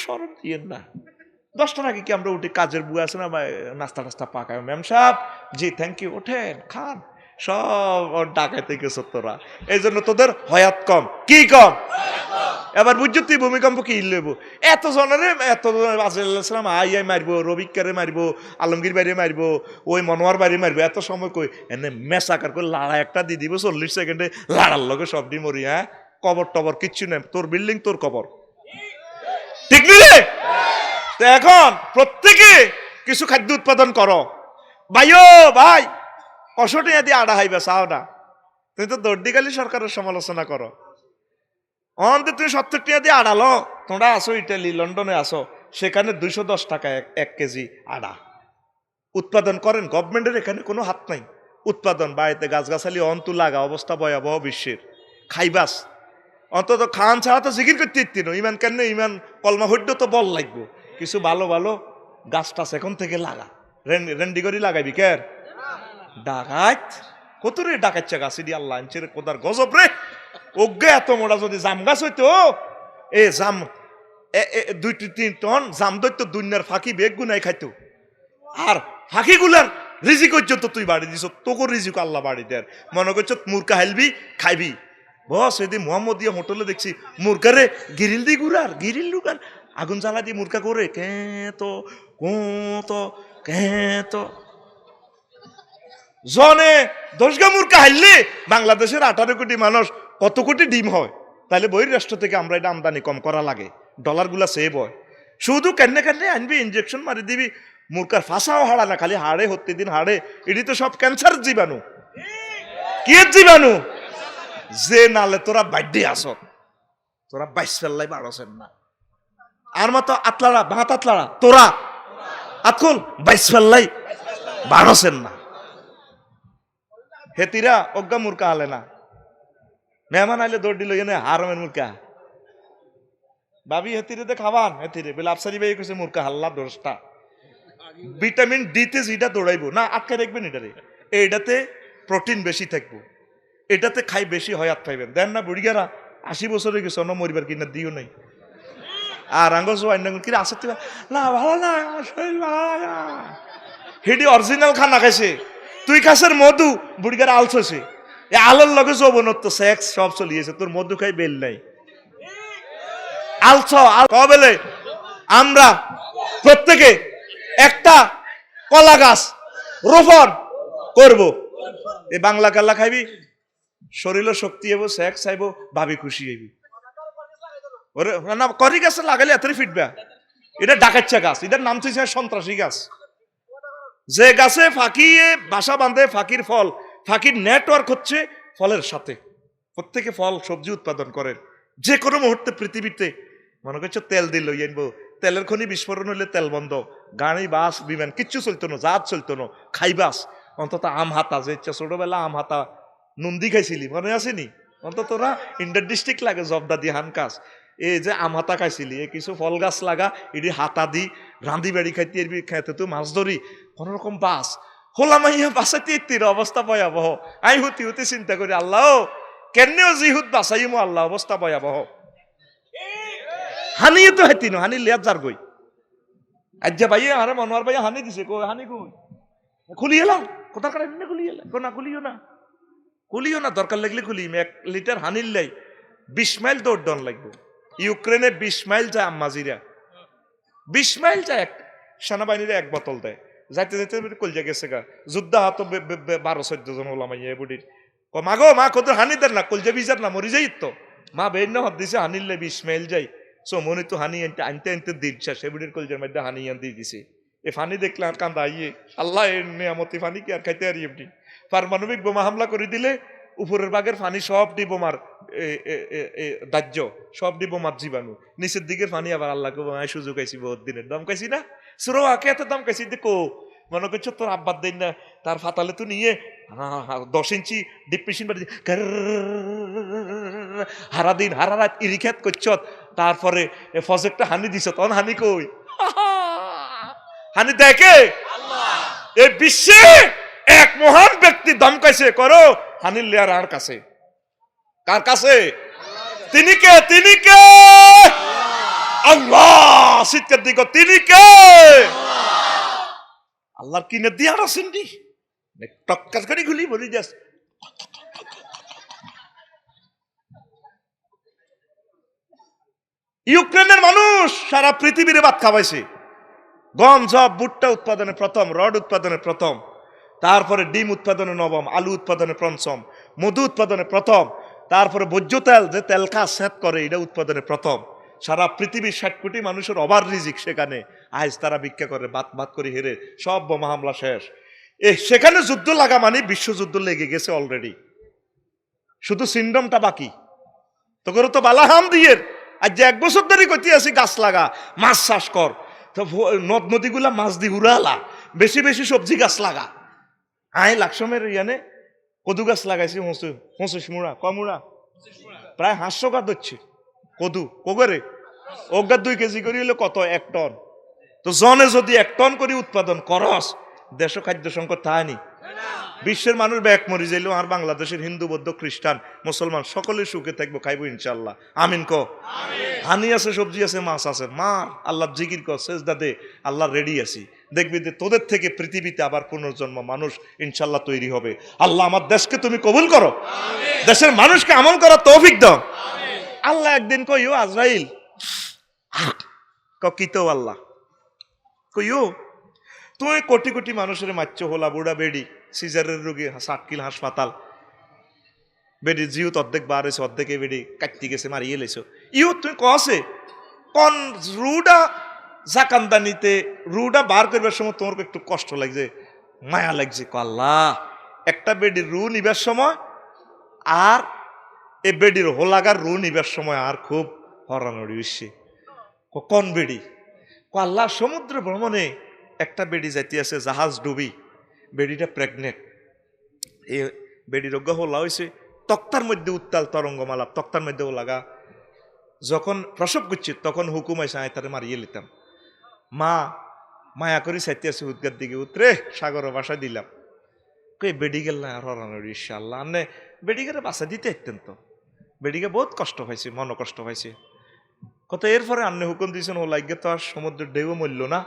সরম দিয়েন না, 10টার আগে কি আমরা উঠি? কাজের বুয়া আছে না নাস্তা টাস্তা পাকায়, ম্যাম সাহেব জি থ্যাংক ইউ ওঠেন খান, সব ডাকাইতে গেছো তোরা, এই জন্য তোদের হয়াত কম। কি কম? এবার বুঝছো তুই ভূমিকম্প কি লেব এত জনের এত আজরাইলাম আই মারবো, রবিকারে মারবো, আলমগীর বাড়ি মারবো, ওই মনোয়ার বাড়ি মারবো, এত সময় কই এনে মেসাকার করে লাড়া একটা দিয়ে দিব 40 সেকেন্ডে, লাড়ার লগে সব ডি মরি। হ্যাঁ কবর টবর কিচ্ছু নেই, তোর বিল্ডিং তোর কবর, ঠিক রে? এখন প্রত্যেকে কিছু খাদ্য উৎপাদন করো ভাইও ভাই, 65 টাকা দিয়ে আড়া হাইবে চাও না, তুমি তো দর্দিকালি সরকারের সমালোচনা করো। অন্তে তুমি 70 টাকা দিয়ে আড়ালো, তোমরা আসো ইটালি লন্ডনে আসো, সেখানে 210 টাকা 1 কেজি আড়া উৎপাদন করেন। গভর্নমেন্টের এখানে কোনো হাত নাই। উৎপাদন বাড়িতে গাছগাছালি অন্তু লাগা, অবস্থা ভয়াবহ বিশ্বের, খাইবাস অন্তত খান ছাড়া তো জিকির করতে ইত্তি না, ইমান কেন ইমান কলমা হইড তো বল লাগবো, কিছু ভালো ভালো গাছ টাছ এখন থেকে লাগা, রেন্ডি করি লাগাইবি কেন? ডাকাত কত রে ডাকাচ্ছা গাছি দিয়ে আল্লাহ আনছে রে, কোদার গজব রে। অজ্ঞা এত মোটা যদি জাম গাছ হইতো, এ জাম 2-3 টন জাম দৈত্য দুনিয়ার ফাঁকি বেগ গুনাই খাইতো। আর ফাঁকি গুলার রিজিক পর্যন্ত তুই বাড়ি দিছ, তোকে রিজিক আল্লাহ বাড়ি দেয়। মনে করছ মুরকা হাইলবি খাইবি, বস এদিন মোহাম্মদিয়া হোটেলে দেখছি মুরকারে গিরিল দিয়ে ঘুরার, গিরিল লুকার আগুন জ্বালা দিয়ে মুরকা করে কেতো কেতো জনে 10 গা মুরকা হাইলে বাংলাদেশের 18 কোটি মানুষ কত কোটি ডিম হয়? তাহলে বহির্রাষ্ট্র থেকে আমরা এটা আমদানি কম করা লাগে, ডলার গুলা সেভ হয়। শুধু কেনে কেনে আনবি, ইনজেকশন মারি দিবি, মুরকার ফাঁসাও হাড়া না, খালি হাড়ে হতে দিন হাড়ে, এটি তো সব ক্যান্সার জীবাণু। কি জীবাণু? যে নালে তোরা বাড্ডে আস, তোরা 22 ফেললাই 12 না, আর মতো আতলারা ভাত আতলারা তোরা আতকুল 22 ফেললাই বাড়ছেন না হেতিরা অজ্ঞা মূর্খা হালে না মেহমান আইলে দৌড় দিল এনে হারমের মূর্খা ভাবি হেতিরে খাবান হেতিরে বলে আফসারি ভাই কইছে মূর্খা হাল্লা দোষটা ভিটামিন ডি তে যেটা দৌড়াইবো না আটকে রাখবেন এটারে এইটাতে প্রোটিন বেশি থাকবো এটাতে খাই বেশি হয় আট পাইবেন দেন না বুড়িগারা 80 বছর হয়ে গেছে অন্য মরিবার কিনা দিও নাই আর আঙ্গ কি আসতে না ভালো না হেডি অরিজিনাল খানা খাইছে তুই খাসের মধু বুড়িগারা আলছে এ আলোর লগে যৌবনত্ব সেক্স সব চলিয়েছে তোর মধু খাই বেল নাই আলছ কবেলে আমরা প্রত্যেকে একটা কলা গাছ রোপণ করব এই বাংলা কাল্লা খাইবি শরীরও শক্তি হইব সেক্স আইব ভাবি খুশি হইবি ওরে না করি গাছে লাগালে এতই ফিটবা এটা ডাকাচ্ছা গাছ এটার নাম হচ্ছে সন্ত্রাসী গাছ যে গাছে ফাঁকি বাসা বাঁধে ফাঁকির ফল ফাঁকির নেটওয়ার্ক হচ্ছে ফলের সাথে প্রত্যেকে ফল সবজি উৎপাদন করেন যে কোনো মুহূর্তে পৃথিবীতে মনে করছো তেল দিল আনবো তেলের খনি বিস্ফোরণ হলে তেল বন্ধ গাড়ি বাস বিমান কিচ্ছু চলতো না জাহাজ চলতো না খাইবাস অন্তত আম হাতা যে ইচ্ছা ছোটবেলা আম হাতা নন্দী খাইছিলি মনে আসেনি অন্তত তোরা ইন্টার ডিস্ট্রিক্ট লাগে জবদা দি হানকাস এই যে আম হাতা খাইছিলি এই কিছু ফল গাছ লাগা এটি হাতা দি রাঁধি বাড়ি খাইতে এরবি খাইতে তো মাছ ধরি কোনোরকম বাস হোলাম ইয়া বাসাইতে ইত্তির অবস্থা ভয়াবহ আই হুতি হুতি চিন্তা করি আল্লাহ কেনেও জিহুত বাসাইমো আল্লাহ অবস্থা ভয়াবহ হানি তো হাইতি ন হানি লিয়াত যার গই আজ্জা ভাইয়া আরে মনোয়ার ভাইয়া হানি দিছে কই হানি কই খুলি এলাম কোথার কারণে এমনি খুলি এলাম না খুলিও না দরকার লাগলে খুলি 1 লিটার হানির লাই 20 মাইল দৌড় দন লাগবে ইউক্রেনে 20 মাইল যায় আম্মাজিরা 20 মাইল যায় সেনাবাহিনীরা 1 বোতল দেয় যাইতে যাইতে কলজা গেছে গা যুদ্ধ হাত 12-14 জন ওলামাইয়া বুড়ির মাগো মা কত হানি দেন না কলজা বিজার না মরি যাই তো মা বেন হাত দিছে হানির লাই 20 মাইল যাই সো মনে তো হানি আনতে দিন সে বুড়ির কলজার মধ্যে হানি আন দিয়ে দিছে এ ফানি দেখলে আর কান্দা আইয়ে আল্লাহ এর নিয়ামতি ফানি কি আর খাইতে পারি এমনি পারমাণবিক বোমা হামলা করে দিলে উপরের বাগের ফানি সব ডি বোমার দাহ্য সব ডি বোমার জীবাণু নিচের দিকের ফানি আবার আল্লাহকে সুযোগ আইসি বহুত দিনের দাম খাইছি না সুরো আকে এত দাম খাইছি দেখো মনে করছো তোর আব্বার দেন না তার ফাতালে তো নিয়ে 10 ইঞ্চি ডিপ মেশিন বাড়ি হারা দিন হারা রাত ইরিখ্যাত করছ তারপরে ফজেক্টটা হানি দিছ তখন হানি কই হানি দেখে এই বিশ্বে এক মহান ব্যক্তি দমকাইছে করো হানির লেয়ার আর কাছে কার কাছে তিনি কে আল্লাহ শীতকার দিক তিনি কে আল্লাহর কিনে দিয়ে আর আছেন দি টক্কাস করে গুলি বলি যাস ইউক্রেনের মানুষ সারা পৃথিবীর ভাত খাওয়াইছে গম জব ভুট্টা উৎপাদনে প্রথম রড উৎপাদনে প্রথম তারপরে ডিম উৎপাদনে নবম আলু উৎপাদনে পঞ্চম মধু উৎপাদনে প্রথম তারপরে ভোজ্য তেল যে তেল খা সেট করে এটা উৎপাদনে প্রথম সারা পৃথিবীর 60 কোটি মানুষের অবার রিজিক সেখানে আজ তারা ভিক্ষা করে বাত করে হেরে সব বোমা হামলা শেষ সেখানে যুদ্ধ লাগা মানে বিশ্বযুদ্ধ লেগে গেছে অলরেডি শুধু সিন্ডমটা বাকি তোকে তো বালাহাম দিয়ে আজ যে 1 বছর ধরে কইতে আছি গাছ লাগা মাছ চাষ কর তো নদ নদীগুলা মাছ দি উড়ালা বেশি বেশি সবজি গাছ লাগা আই লাকসমের ইয়ানে কদু গাছ লাগাইছি হুঁসুস মুড়া কমুড়া প্রায় 500 গাছ ধরছে কদু কগরে ওগা 2 কেজি করে হলে কত 1 টন তো জনে যদি 1 টন করে উৎপাদন করস দেশ খাদ্য সংকট থায়নি বিশ্বের মানুষ ব্যাক মরি যাইলেও আর বাংলাদেশের হিন্দু বৌদ্ধ খ্রিস্টান মুসলমান সকলে সুখে থাকবো খাইবো ইনশাল্লাহ আমিন ক হানি আছে সবজি আছে মাছ আছে মা আল্লাহ জিকির কর সেজদা দে আল্লাহ রেডি আছি দেখবি যে তোদের থেকে পৃথিবীতে আবার পুনর্জন্ম মানুষ ইনশাল্লাহ তৈরি হবে আল্লাহ আমার দেশকে তুমি কবুল করো দেশের মানুষকে আমল করার তৌফিক দাও আল্লাহ একদিন কইও আজরাইল কিতো আল্লাহ কইও তুই কোটি কোটি মানুষের মারছো হোলা বুড়া বেডি সিজারের রোগী 60 কিল হাসপাতাল বেডি জিউত অর্ধেক বার হয়েছে অর্ধেকে বেডি কাটতে গেছে মারিয়ে লেছো ইউ তুই কসে কোন রুডা জাকান্দানিতে রুডা বার করবার সময় তোমার একটু কষ্ট লাগছে মায়া লাগছে আল্লাহ একটা বেডির রু নিবার সময় আর এ বেডির হোলাগার রু নিবার সময় আর খুব হরানড়ি উঠছে কোন বেডি আল্লাহ সমুদ্র ভ্রমণে একটা বেডি যাইতে আছে জাহাজ ডুবি বেডিটা প্রেগনেন্ট। এ বেডি রোগ হলা হয়েছে, তক্তার মধ্যে উত্তাল তরঙ্গমালা, তক্তার মধ্যে ও লাগা। যখন প্রসব করছি তখন হুকুম আইসা আয় তারে মারিয়ে নিতাম। মা মায়া করি সাইতে আছে উদ্গার দিকে উতরে সাগর বাসায় দিলাম। কই বেডি গেল না আর হরানোর ইনশাআল্লাহ আনে বেডিকে বাসা দিতে একতেন তো। বেডিকে বহুত কষ্ট পাইছে, মন কষ্ট পাইছে। কত এরপরে আন্নে হুকুম দিয়েছেন ও লাগে তো আর সমুদ্রের ঢেউ মরল না,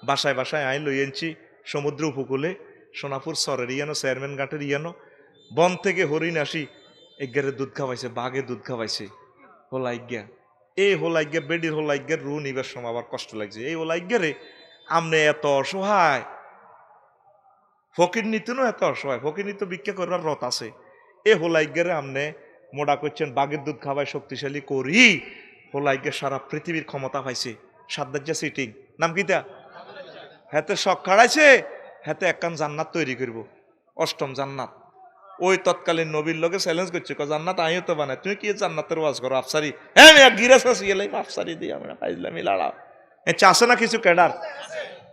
বাসায় বাসায় আইন লই আনছি সমুদ্র উপকূলে সোনাপুর সরের ইয়ানো চেয়ারম্যান ঘাটের ইয়ানো বন থেকে হরিণ আসি এগারে দুধ খাওয়াইছে, বাঘে দুধ খাওয়াইছে। হোলাইজ্ঞা এই হোলাইজ্ঞা বেডির হোলাইজ্ঞার রু নিবার সময় আবার কষ্ট লাগছে। এই হোলাইজ্ঞারে আমনে এত অসহায়, ফকির নিতেনও এত অসহায়, ফকির নিতে ভিক্ষা করবার রথ আছে। এ হোলাইজ্ঞারে আমনে মোডা করছেন বাঘের দুধ খাওয়ায় শক্তিশালী করি। হোলাইজ্ঞা সারা পৃথিবীর ক্ষমতা পাইছে। সাদ্দাজ্জা সিটিং নাম কিতা, হাতে শখ খাড়াইছে, হাতে একখান জান্নাত তৈরি করব, অষ্টম জান্নাত। ওই তৎকালীন নবীর লোকে চ্যালেঞ্জ করছে, জান্নাত আইও তো বানায়, তুমি কি জান্নাতের ওয়াজ করো আফসারি? হ্যাঁ গিরাস আফসারি দিয়ে আমরা পাইলামি লড়াও চাষে না কিছু ক্যাডার,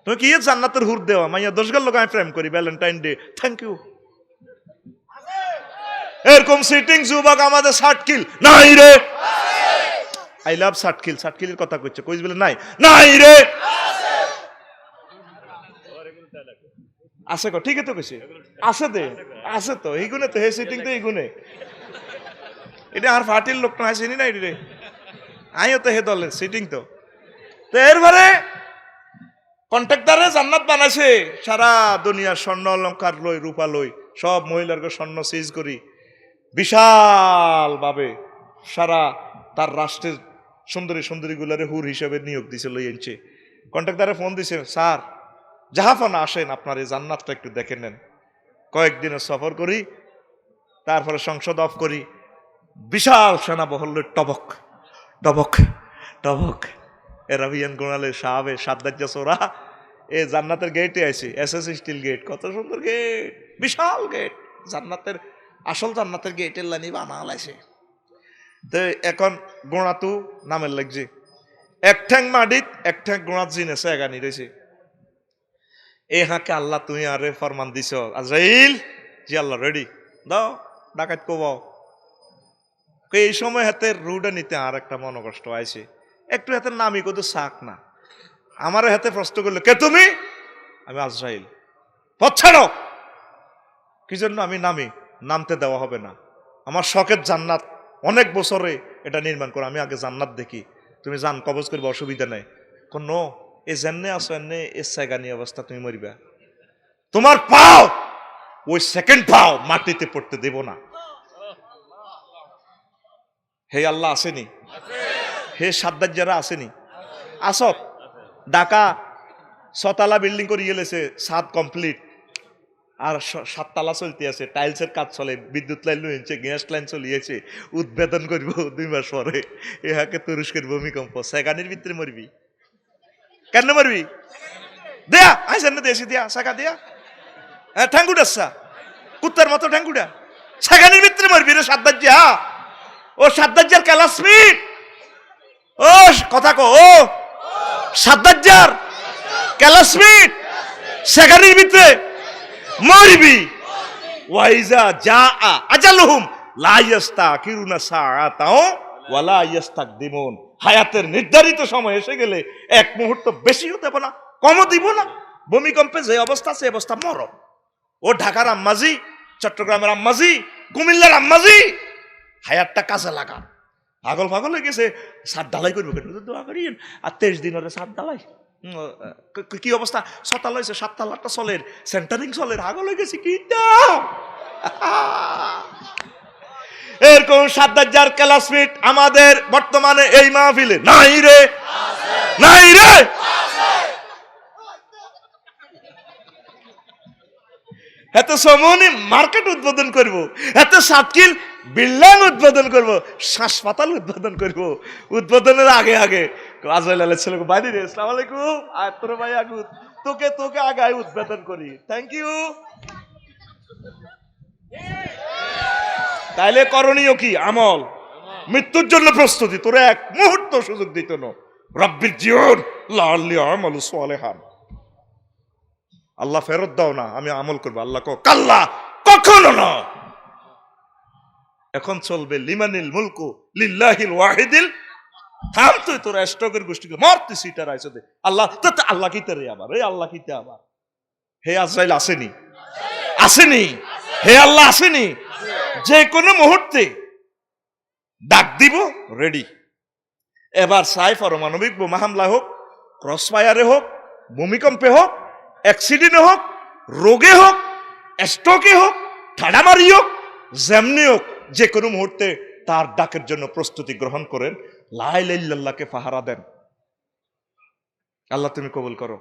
তুমি কি জান্নাতের হুর দেওয়া মাইয়া 10 গাল লোক আমি প্রেম করি ভ্যালেন্টাইন ডে, থ্যাংক ইউ। এরকম সিটিং যুবক আমাদের 60 কিল নাই রে, আই লাভ 60 কিল, 60 কিলের কথা কইছে, কইস বলে নাই নাই রে আছে, ঠিকই তো কইছে আছে, দে আছে তো এইগুনে তো হে সিটিং তো এইগুনে, এটা আর ফাটির লোক না চিনি না রে, আইও তো হে দলের সিটিং তো। তো এরপরে কন্ট্রাক্টরে জান্নাত বানাইছে, সারা দুনিয়ার স্বর্ণ অলঙ্কার লই, রূপা লই, সব মহিলারকে স্বর্ণ সিজ করি বিশাল ভাবে সারা তার রাষ্ট্রের সুন্দরী সুন্দরী গুলারে হুর হিসেবে নিয়োগ দিছে, লই আনছে। কন্ট্রাক্টরে ফোন দিছে, স্যার জাহাফানা আসেন আপনার এই জান্নাতটা একটু দেখে নেন। কয়েকদিনের সফর করি, তারপরে সংসদ অফ করি, বিশাল সেনা বহল টবক টবক টবক এরাবিয়ান গোনালে সাহাবে সাদ্দাজ্জা সোরা এ জান্নাতের গেটে আছে, এসএস স্টিল গেট, কত সুন্দর গেট, বিশাল গেট, জান্নাতের আসল জান্নাতের গেটের লাইনি বানাল আছে। তো এখন গোড়াতু নামের লাগছে, এক ঠ্যাং মাডিত এক ঠ্যাং গোড়াত জিনেছে এগানি রয়েছে। এ হাঁকে আল্লাহ তুমি আরে ফরমান দিছ, আজরাইল জি আল্লাহ রেডি দাও ডাকাত কোবাও। এই সময় হাতে রুডে নিতে আর একটা মন কষ্ট আইছে, একটু হাতে নামি কত শাক না, আমার হাতে প্রশ্ন করলো কে তুমি? আমি আজরাইল। পথ ছাড়ো। কি জন্য? আমি নামি, নামতে দেওয়া হবে না, আমার শখের জান্নাত অনেক বছরে এটা নির্মাণ করো, আমি আগে জান্নাত দেখি, তুমি জান কবজ করবে অসুবিধা নেই। কোন এ জেনে আসো এনে এসাগানি অবস্থা তুমি মরিবা, তোমার পাও ওই সেকেন্ড পাও মাটিতে পড়তে দেব না। হে আল্লাহ আসেনি, হে সাদ্দাজ্জারা আসেনি, আসত ঢাকা 6 তলা বিল্ডিং করে গেলেছে, 7 কমপ্লিট আর 7 তলা চলতে আছে, টাইলসের কাজ চলে, বিদ্যুৎ লাইন লইছে, গ্যাস লাইন চলিয়েছে, উদ্বোধন করবো 2 মাস পরে। এ হাকে তুরস্কের ভূমিকম্প, সেগানির ভিতরে মরবি কেন? মরবি দেয়া আইসেন না দেশি দিয়া শাখা দিয়া ঠ্যাঙ্গুডাসা কুত্তার মতো ঠ্যাঙ্গুডা, সেগানির ভিতরে মরবি রে সাদ্দাজ্জা। ও সাদ্দাজ্জার ক্লাসমেট, ও কথা কো, ও সাদ্দাজ্জার ক্লাসমেট সেগানির ভিতরে মরবি। ওয়াইজা জা আজালুহুম লা ইস্তাকিরুনা সাআতাও ওয়ালা ইস্তাকদিমুন, হায়াতের নির্ধারিত সময় এসে গেলে এক মুহূর্ত বেশিও দেব না কমও দিব না। ভূমিকম্পে যে অবস্থা সে অবস্থা মর। ও ঢাকার আম্মাজি, চট্টগ্রামের আম্মাজি, কুমিল্লার আম্মাজি, হায়াতটা কাজে লাগা। পাগল পাগল হয়ে গেছে, 7 ঢালাই করবো কেন দোয়া করি, আর 23 দিন ওরে 7 ঢালাই। কি অবস্থা, 6 তলা হয়েছে, 7 তলাটা চলের, সেন্টারিং চলের, পাগল হয়ে গেছে কি। এরকম সাদ্দাজ্জার ক্লাসমেট আমাদের বর্তমানে এই মাহফিলে নাই রে, নাই রে। এত সমনি মার্কেট উদ্বোধন করব, এত 7 কিল বিল্ডিং উদ্বোধন করব, হাসপাতাল উদ্বোধন করব। উদ্বোধনের আগে আগে আজরাইল আলাইহিস সালাম বাইরে রে, আসসালামু আলাইকুম, আর তোর ভাই আগু তোকে তোকে আগে উদ্বোধন করি, থ্যাংক ইউ। তাইলে করণীয় কি? আমল, মৃত্যুর জন্য প্রস্তুতি, তোরে এক মুহূর্ত সুযোগ দিত না। রাব্বির জিউন লাআল্লি আমালু সালিহান। আল্লাহ ফেরত দাও না, আমি আমল করবো। আল্লাহ কাল্লা, কখনো না। এখন চলবে লিমানিল মুলকু লিল্লাহিল ওয়াহিদিল। থাম তুই, তোর স্টকের গোষ্ঠীকে মারতে সিটার আইসে দে। আল্লাহ তো আল্লাহ কিতে রে আবার, এই আল্লাহ কিতে আবার। হে আজরাইল আসেনি? আসেনি? হে আল্লাহ আসেনি? যে কোনো মুহূর্তে ডাক দিব, রেডি। এবার চাই পারমাণবিক বোমা হামলা হোক, ক্রস ফায়ারে হোক, ভূমিকম্পে হোক, অ্যাক্সিডেন্টে হোক, রোগে হোক, স্ট্রোকে হোক, ঠাডামারি হোক, যেমনি হোক, যে কোনো মুহূর্তে তার ডাকের জন্য প্রস্তুতি গ্রহণ করেন। লা ইলাহা ইল্লাল্লাহকে পাহারা দেন। আল্লাহ তুমি কবুল করো।